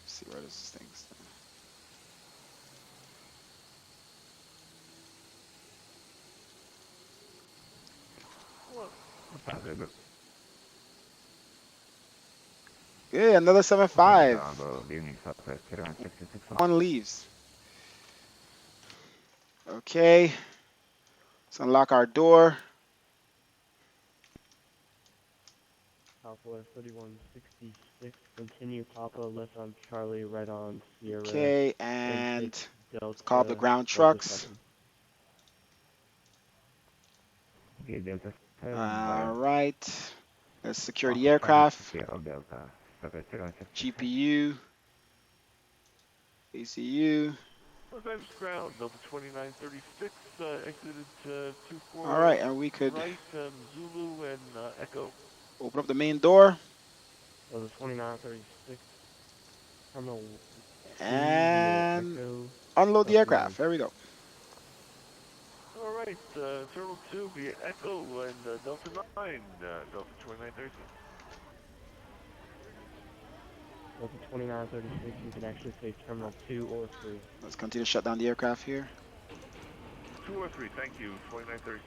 Let's see where does this thing stand. Yeah, another 7.5. One leaves. Okay. Let's unlock our door. Southwest 3166, continue Papa, left on Charlie, right on Sierra. Okay, and Delta, let's call up the ground Delta trucks. 7. All right. Let's secure the aircraft. GPU. ACU. Sometimes ground, Delta 2936, exited 24 All right, and we could right, Zulu and Echo. open up the main door. Delta 2936, terminal And Echo, unload the Delta aircraft. There we go. All right, Terminal 2 via Echo and Delta 9, Delta 2936. Delta 2936, you can actually say Terminal 2 or 3. Let's continue to shut down the aircraft here. 2 or 3, thank you, 2936.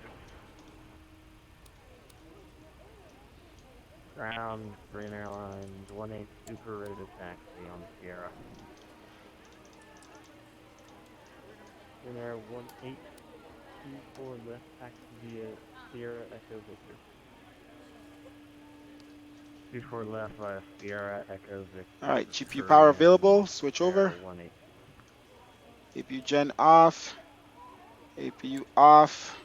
Ground, Green Airlines, 18 Super ready to taxi on Sierra. Green Air 1824 left taxi via Sierra Echo Victor. 24 left via Sierra Echo Victor. All right, GPU power available. Switch over. 18. APU gen off. APU off.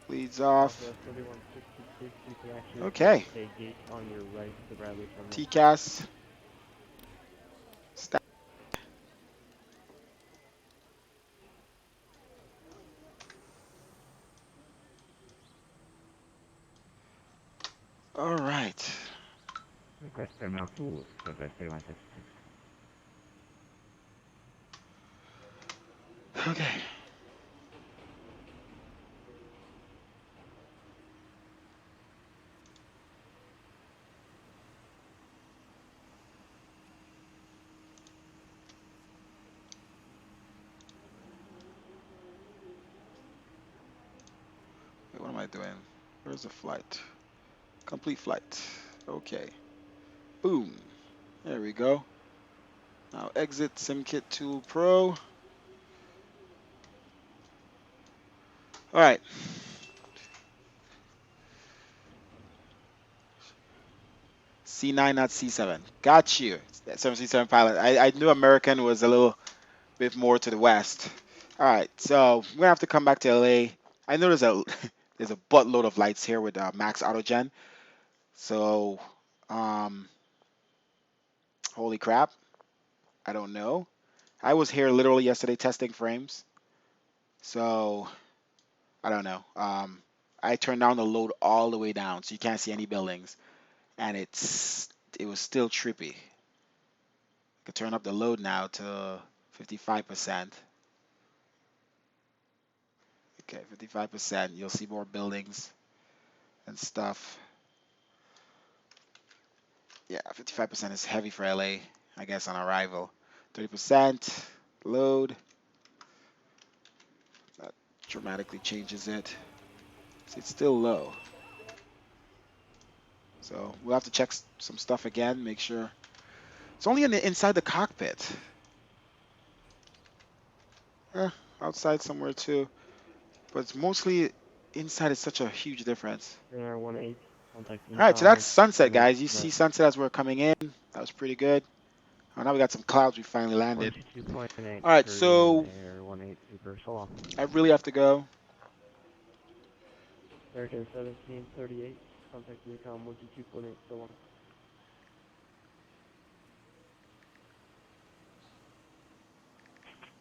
Bleeds off. Southwest 3166, you can actually Okay. say gate on your right to the Bradley Terminal. TCAS. Stop. All right. Request Terminal 2, Southwest 3166. Okay. I doing? Where's the flight? Complete flight. Okay. Boom. There we go. Now exit SimKit Tool Pro. All right. C9, not C7. Got you. 737 pilot. I knew American was a little bit more to the west. All right. So we're gonna have to come back to LA. I know there's a there's a buttload of lights here with Max Autogen. So, holy crap. I don't know. I was here literally yesterday testing frames. So I don't know. I turned down the load all the way down, so you can't see any buildings, and it was still trippy. I could turn up the load now to 55%. Okay, 55%. You'll see more buildings and stuff. Yeah, 55% is heavy for LA, I guess, on arrival. 30% load. That dramatically changes it. See, it's still low. So we'll have to check some stuff again, make sure. It's only inside the cockpit. Outside somewhere too. But it's mostly inside is such a huge difference. Radar 18, contacting All right, so that's Tom, sunset, limit guys. You see sunset as we're coming in. That was pretty good. Oh, now we got some clouds. We finally landed. 122.8, All right, Korean so Air 182 per so long. I really have to go. American 1738, contacting Tom 122.8 so long.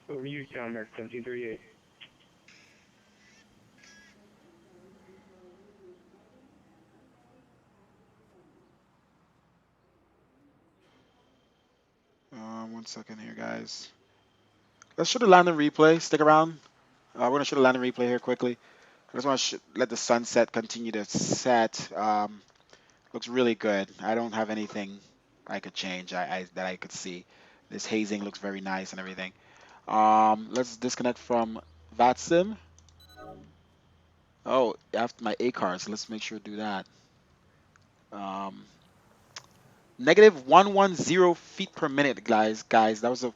Over to you, Tom, American 1738. One second here, guys. Let's show the landing replay. Stick around. We're gonna show the landing replay here quickly. I just want to let the sunset continue to set. Looks really good. I don't have anything I could change. That I could see. This hazing looks very nice and everything. Let's disconnect from Vatsim. Oh, after my A cars. Let's make sure to do that. Negative 110 feet per minute, guys. Guys, that was a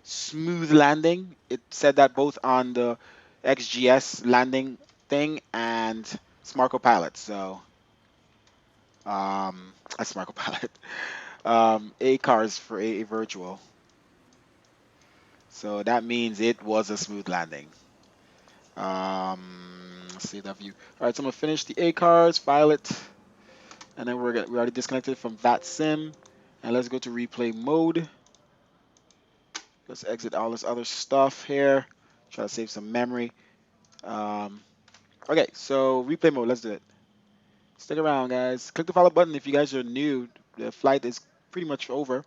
smooth landing. It said that both on the XGS landing thing and Smarco Pilot. So, that's Smarco Pilot. A cars for a virtual. So that means it was a smooth landing. Let's see that view. All right, so I'm gonna finish the A cars, file it, and then we already disconnected from Vatsim, and let's go to replay mode. Let's exit all this other stuff here. Try to save some memory. Okay, so replay mode. Let's do it. Stick around, guys. Click the follow button if you guys are new. The flight is pretty much over,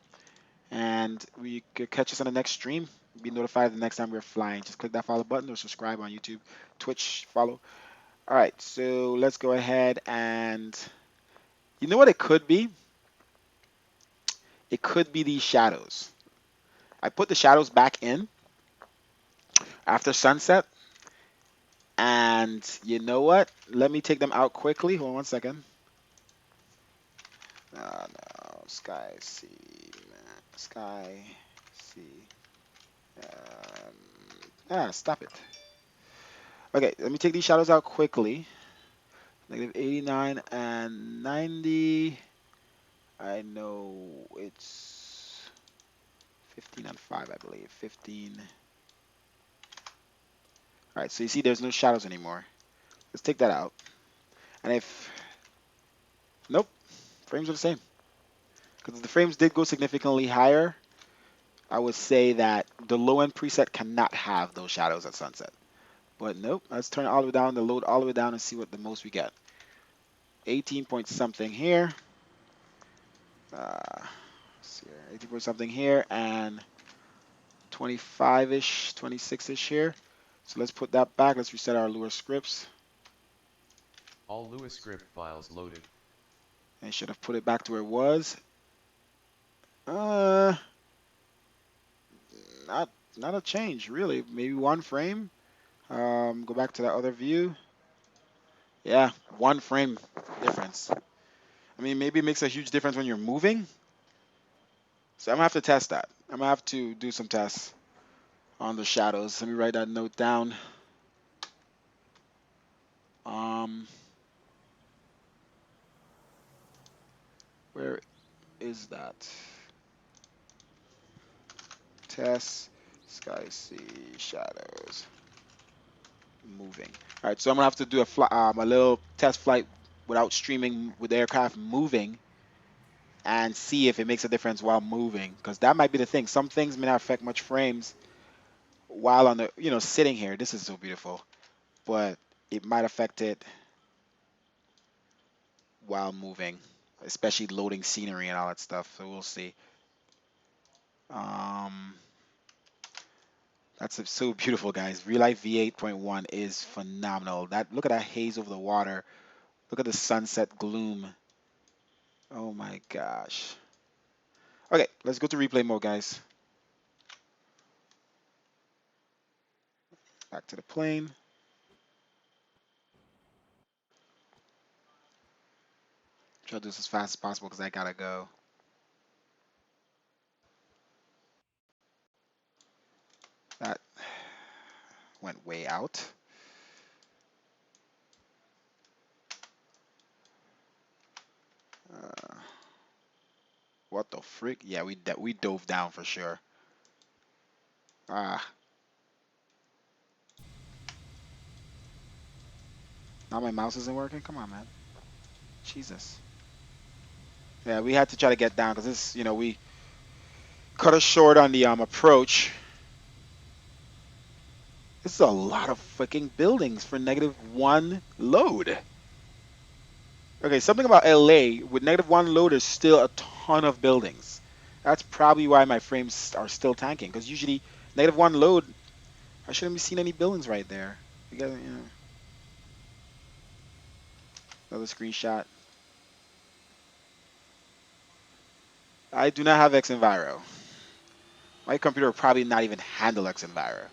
and we could catch us on the next stream. Be notified the next time we're flying. Just click that follow button or subscribe on YouTube, Twitch, follow. All right, so let's go ahead and you know what it could be? It could be these shadows. I put the shadows back in after sunset, and you know what? Let me take them out quickly. Hold on one second. No, Sky C, Sky C. Stop it. Okay, let me take these shadows out quickly. Negative 89 and 90. I know it's 15 and 5, I believe. 15. All right, so you see there's no shadows anymore. Let's take that out. And if... Nope, frames are the same. Because the frames did go significantly higher, I would say that the low-end preset cannot have those shadows at sunset. But nope, let's turn it all the way down, the load all the way down, and see what the most we get. 18 point something here. Let's see here. 18 point something here, and 25-ish, 26-ish here. So let's put that back. Let's reset our Lua scripts. All Lua script files loaded. I should have put it back to where it was. Not a change really. Maybe one frame. Go back to that other view. Yeah, 1 frame difference. I mean, maybe it makes a huge difference when you're moving. So I'm gonna have to test that. I'm gonna have to do some tests on the shadows. Let me write that note down. Um, where is that? Test sky sea shadows moving. All right, so I'm gonna have to do a little test flight without streaming with the aircraft moving and see if it makes a difference while moving, because that might be the thing. Some things may not affect much frames while on the sitting here. This is so beautiful, but it might affect it while moving, especially loading scenery and all that stuff. So we'll see. Um, that's so beautiful, guys. Real life V8.1 is phenomenal. Look at that haze over the water. Look at the sunset gloom. Oh my gosh. Okay, let's go to replay mode, guys. Back to the plane. Try to do this as fast as possible because I gotta go. That went way out. What the frick? Yeah, we dove down for sure. Ah. Now my mouse isn't working? Come on, man. Jesus. Yeah, we had to try to get down because this, we cut us short on the approach. This is a lot of freaking buildings for -1 load. Okay, something about LA with -1 load is still a ton of buildings. That's probably why my frames are still tanking, because usually -1 load, I shouldn't be seeing any buildings right there. You got, another screenshot. I do not have xEnviro. My computer will probably not even handle xEnviro.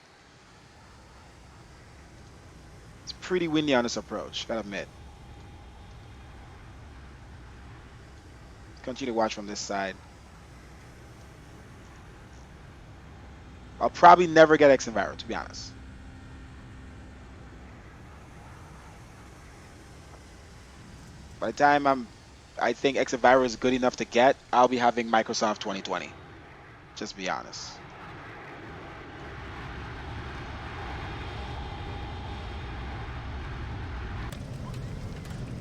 It's pretty windy on this approach, gotta admit. Continue to watch from this side. I'll probably never get xEnviro, to be honest. By the time I think xEnviro is good enough to get, I'll be having Microsoft 2020. Just be honest.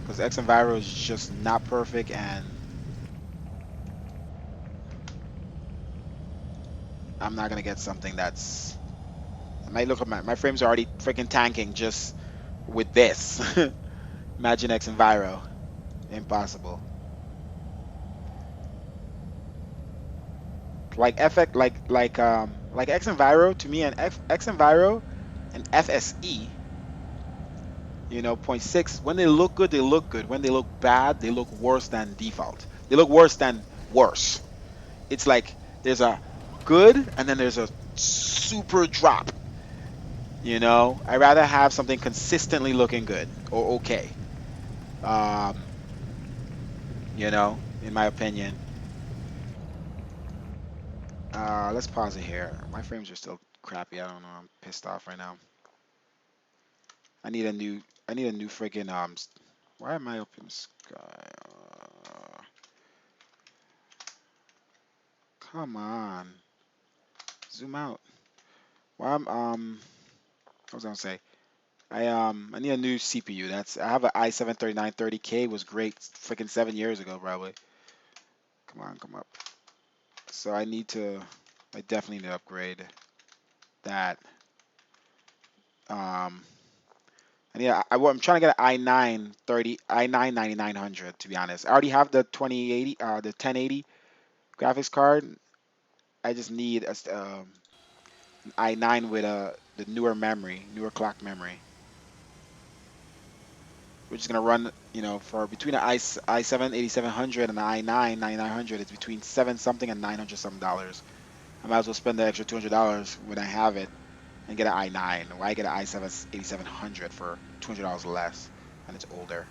Because xEnviro is just not perfect, and I'm not gonna get something that's. I might look at my frames are already freaking tanking just with this. Imagine xEnviro. Impossible. Like FX, like xEnviro to me, and xEnviro and FSE, point 0.6. When they look good, they look good. When they look bad, they look worse than default. They look worse than worse. It's like there's a good and then there's a super drop. I rather have something consistently looking good or okay. In my opinion. Let's pause it here. My frames are still crappy. I don't know. I'm pissed off right now. I need a new freaking why am I up in the sky? Come on. Zoom out. Why what was I gonna say? I need a new CPU. I have an i7-3930K, was great freaking 7 years ago probably. Come on, come up. So I definitely need to upgrade that. I'm trying to get an i9 9900 to be honest. I already have the 2080, the 1080 graphics card. I just need an i9 with the newer clock memory, which is gonna run, for between an i7 8700 and an i9 9900. It's between seven something and 900 some dollars. I might as well spend the extra $200 when I have it and get an i9. Why get an i7 8700 for $200 less? and it's older.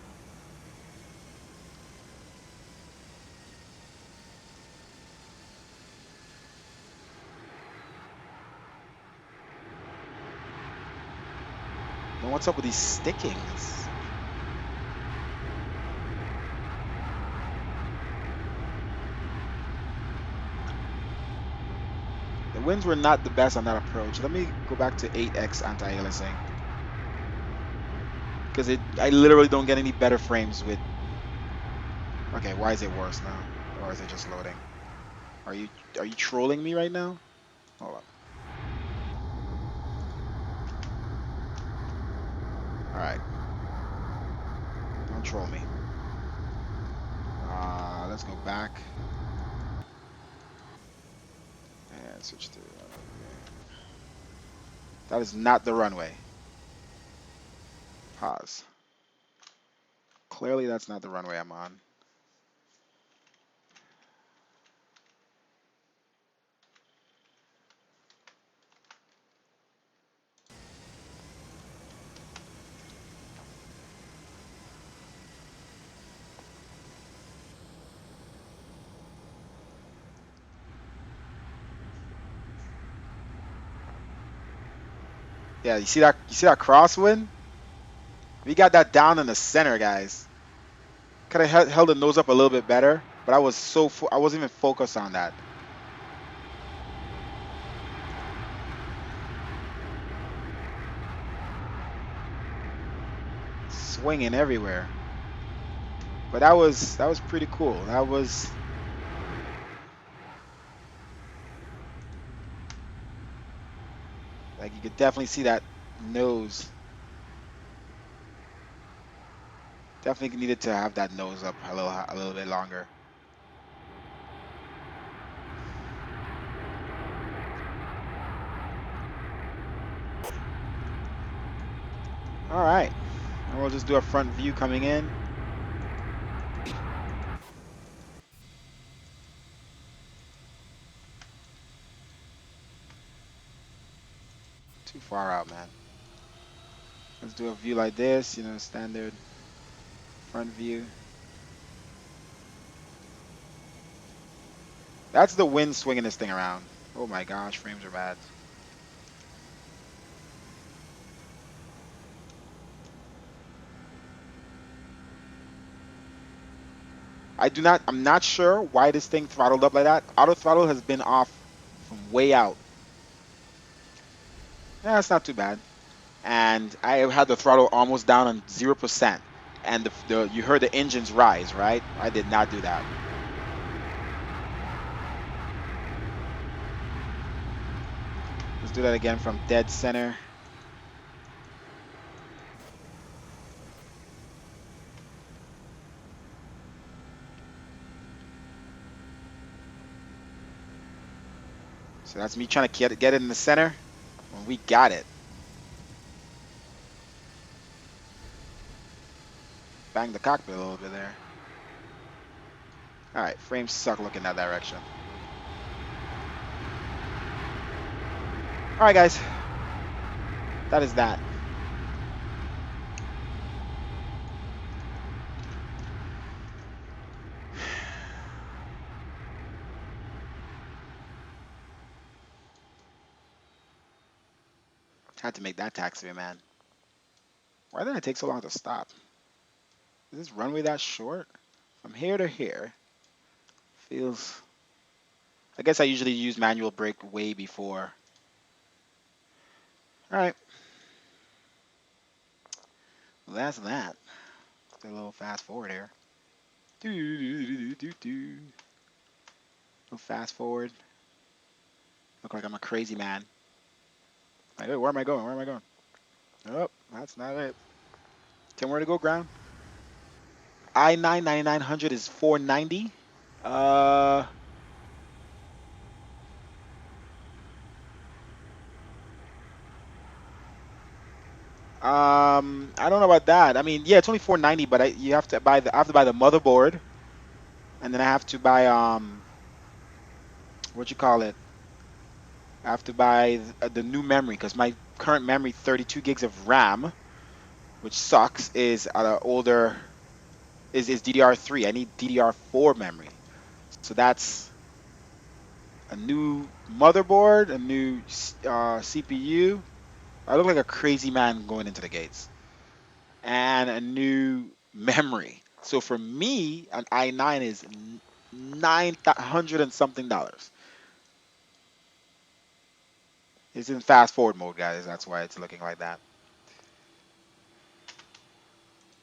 Then what's up with these stickings? The winds were not the best on that approach. Let me go back to 8x anti-aliasing. Because I literally don't get any better frames with... Okay, why is it worse now? Or is it just loading? Are you trolling me right now? Hold on. Alright. Don't troll me. Let's go back. And switch to... That is not the runway. Pause. Clearly that's not the runway I'm on. Yeah, you see that crosswind? We got that down in the center, guys. Could have held the nose up a little bit better, but I wasn't even focused on that. Swinging everywhere. But that was pretty cool. That was like, you could definitely see that nose. Definitely needed to have that nose up a little bit longer. All right, and we'll just do a front view coming in. Too far out, man. Let's do a view like this, you know, standard front view. That's the wind swinging this thing around. Oh my gosh, frames are bad. I'm not sure why this thing throttled up like that. Auto throttle has been off from way out. Yeah, it's not too bad. And I had the throttle almost down on 0%. And you heard the engines rise, right? I did not do that. Let's do that again from dead center. So that's me trying to get it in the center when we got it. Bang the cockpit a little bit there. All right, frames suck looking that direction. All right, guys. That is that. Had to make that taxiway, man. Why did it take so long to stop? Is this runway that short? From here to here. Feels... I guess I usually use manual brake way before. Alright. Well, that's that. Do a little fast forward here. Little fast forward. Look like I'm a crazy man. Like, where am I going? Where am I going? Oh, that's not it. Tell me where to go, ground. I-9 9900 is 490. I don't know about that. I mean, yeah, it's only 490, but I have to buy the motherboard, and then I have to buy what you call it? I have to buy the new memory because my current memory 32 gigs of RAM, which sucks, is at an older is DDR3. I need DDR4 memory. So that's a new motherboard, a new CPU. I look like a crazy man going into the gates, and a new memory. So for me, an i9 is 900 and something dollars. It's in fast forward mode, guys. That's why it's looking like that.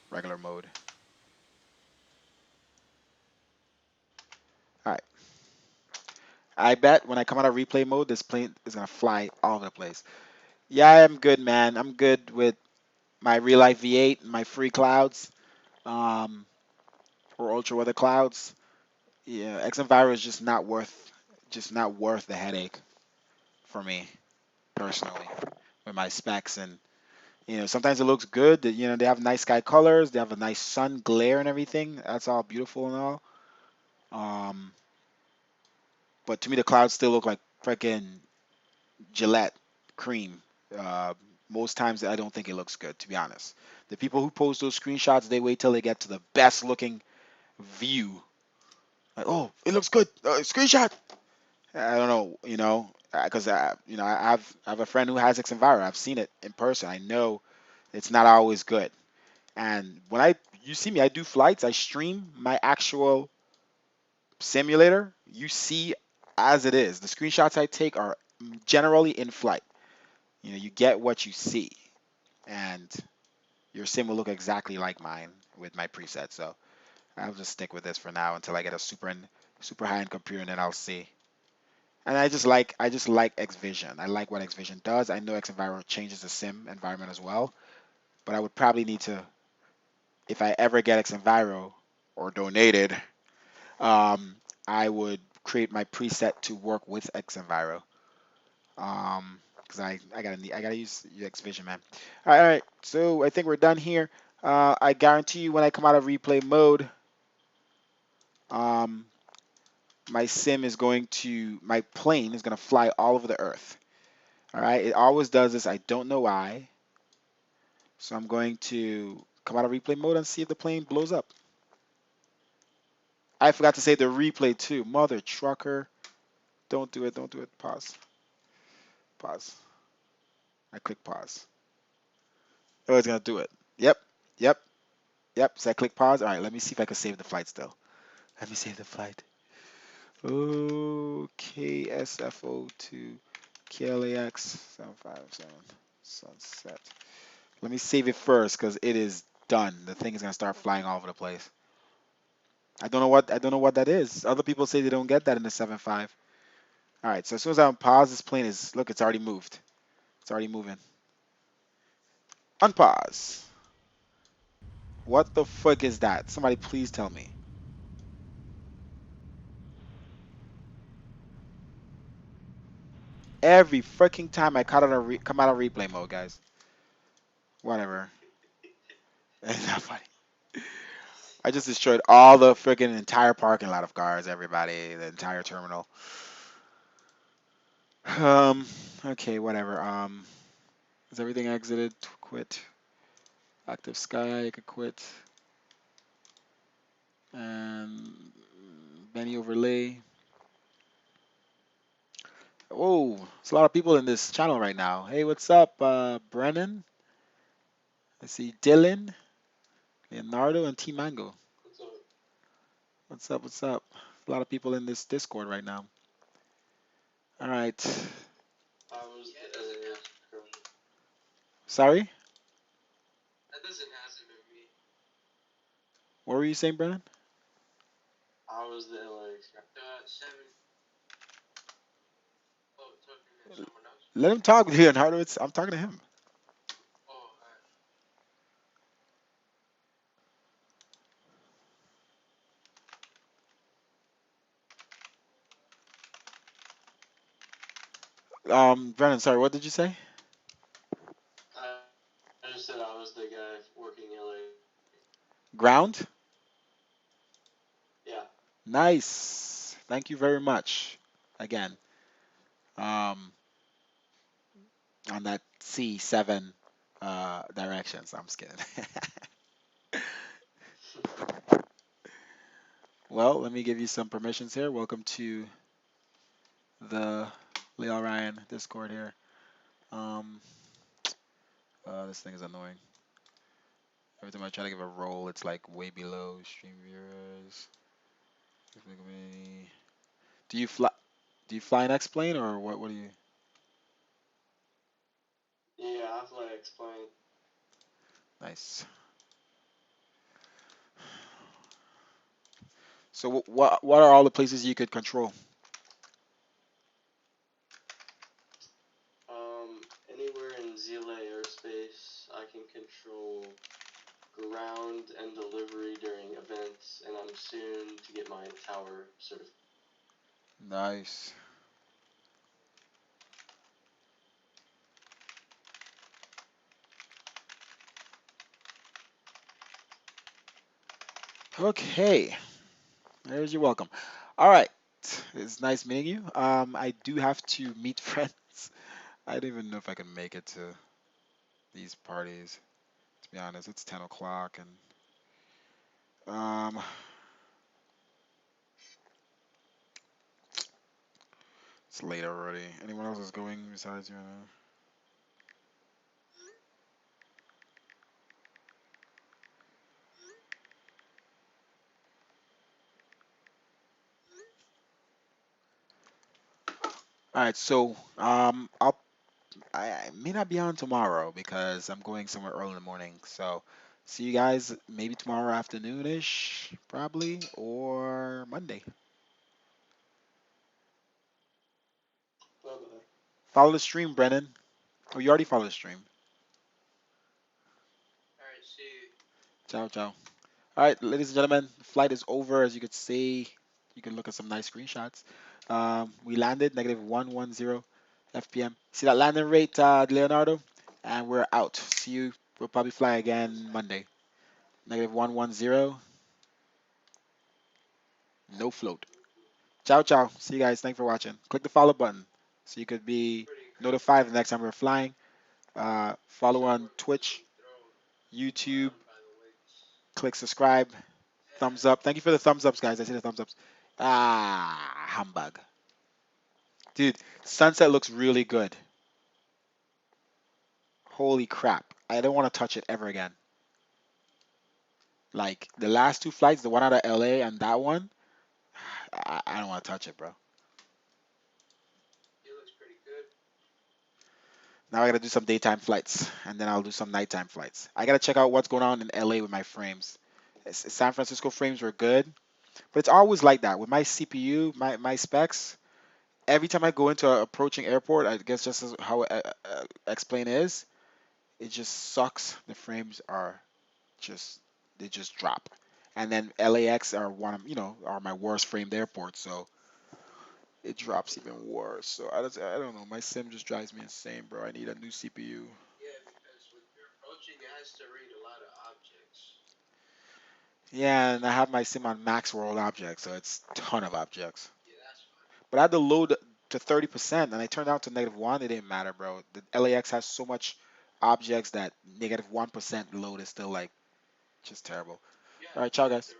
Regular mode. All right. I bet when I come out of replay mode, this plane is gonna fly all over the place. Yeah, I'm good, man. I'm good with my real life V8, my free clouds, um, or ultra weather clouds. Yeah, XMVira is just not worth the headache for me personally with my specs. And sometimes it looks good. They have nice sky colors, they have a nice sun glare and everything. That's all beautiful and all. Um, but to me, the clouds still look like freaking Gillette cream. Uh, Most times, I don't think it looks good, to be honest. The people who post those screenshots, they wait till they get to the best looking view. Like, oh, it looks good. Screenshot. I don't know, because I have a friend who has Xenvira. I've seen it in person. I know it's not always good. And when you see me, I do flights. I stream my actual simulator. You see as it is. The screenshots I take are generally in flight. You get what you see, and your sim will look exactly like mine with my preset. So I'll just stick with this for now until I get a super high-end computer, and then I'll see. And I just like xvision. I like what xvision does. I know xenvironment changes the sim environment as well, but I would probably need to, if I ever get xenviro or donated, um, I would create my preset to work with xenviro. Because I gotta use xvision, man. All right. So I think we're done here. I guarantee you, when I come out of replay mode, um, my plane is gonna fly all over the earth. All right. It always does this. I don't know why. So I'm going to come out of replay mode and see if the plane blows up. I forgot to say the replay too. Mother trucker. Don't do it. Don't do it. Pause. Pause. I click pause. Oh, it's gonna do it. Yep. Yep. Yep. So I click pause. All right. Let me see if I can save the flight still. Let me save the flight. Okay. SFO2 KLAX 757 sunset. Let me save it first because it is done. The thing is gonna start flying all over the place. I don't know what that is. Other people say they don't get that in the 7.5. All right, so as soon as I unpause, this plane look, it's already moved. It's already moving. Unpause. What the fuck is that? Somebody please tell me. Every freaking time I come out of replay mode, guys. Whatever. It's not funny. I just destroyed all the freaking entire parking lot of cars, everybody, the entire terminal. Um, okay, whatever. Is everything exited? Quit. Active sky, I could quit. And Benny overlay. Whoa, there's a lot of people in this channel right now. Hey, what's up, Brennan? I see Dylan, Leonardo, and T Mango. What's up? What's up? A lot of people in this Discord right now. All right. Sorry? That doesn't happen to me. What were you saying, Brennan? I was the LA. 7. Oh, talking to someone else? Let him talk, Leonardo. I'm talking to him. Oh, Brennan, sorry, what did you say? I just said I was the guy working LA. Ground? Yeah. Nice. Thank you very much. Again. On that C7 directions. I'm just kidding. Well, let me give you some permissions here. Welcome to the Leo Ryan Discord here. This thing is annoying. Every time I try to give a roll, it's like way below stream viewers. Do you fly? Do you fly an X-plane or what? What do you? Yeah, I fly xplane. Nice. So what are all the places you could control? Anywhere in ZLA airspace, I can control ground and delivery during events, and I'm soon to get my tower certified. Nice. Okay. There's your welcome. All right. It's nice meeting you. I do have to meet friends. I don't even know if I can make it to these parties. To be honest, it's 10 o'clock and it's late already. Anyone else is going besides you? All right. So I may not be on tomorrow because I'm going somewhere early in the morning. So see you guys maybe tomorrow afternoonish, probably, or Monday. Bye-bye. Follow the stream, Brennan. Oh, you already followed the stream. Alright, see you. Ciao, ciao. All right, ladies and gentlemen, the flight is over. As you could see, you can look at some nice screenshots. We landed -110 FPM. See that landing rate, Leonardo? And we're out. See you. We'll probably fly again Monday. -110. No float. Ciao, ciao. See you guys. Thanks for watching. Click the follow button so you could be notified the next time we're flying. Follow on Twitch, YouTube. Click subscribe. Thumbs up. Thank you for the thumbs ups, guys. I see the thumbs ups. Humbug. Dude, sunset looks really good. Holy crap. I don't want to touch it ever again. Like, the last two flights, the one out of LA and that one, I don't want to touch it, bro. It looks pretty good. Now I gotta do some daytime flights, and then I'll do some nighttime flights. I gotta check out what's going on in LA with my frames. San Francisco frames were good, but it's always like that. With my CPU, my specs, every time I go into an approaching airport, I guess just as how X-plane is, it just sucks. The frames are just, they just drop. And then LAX are one of, are my worst framed airports, so it drops even worse. So I don't know. My sim just drives me insane, bro. I need a new CPU. Yeah, because when you're approaching, it has to read a lot of objects. Yeah, and I have my sim on max world objects, so it's a ton of objects. Yeah, that's fine. But I had to load to 30%, and I turned out to -1. It didn't matter, bro. The LAX has so much objects that -1% load is still like just terrible. Yeah, All right, ciao, guys.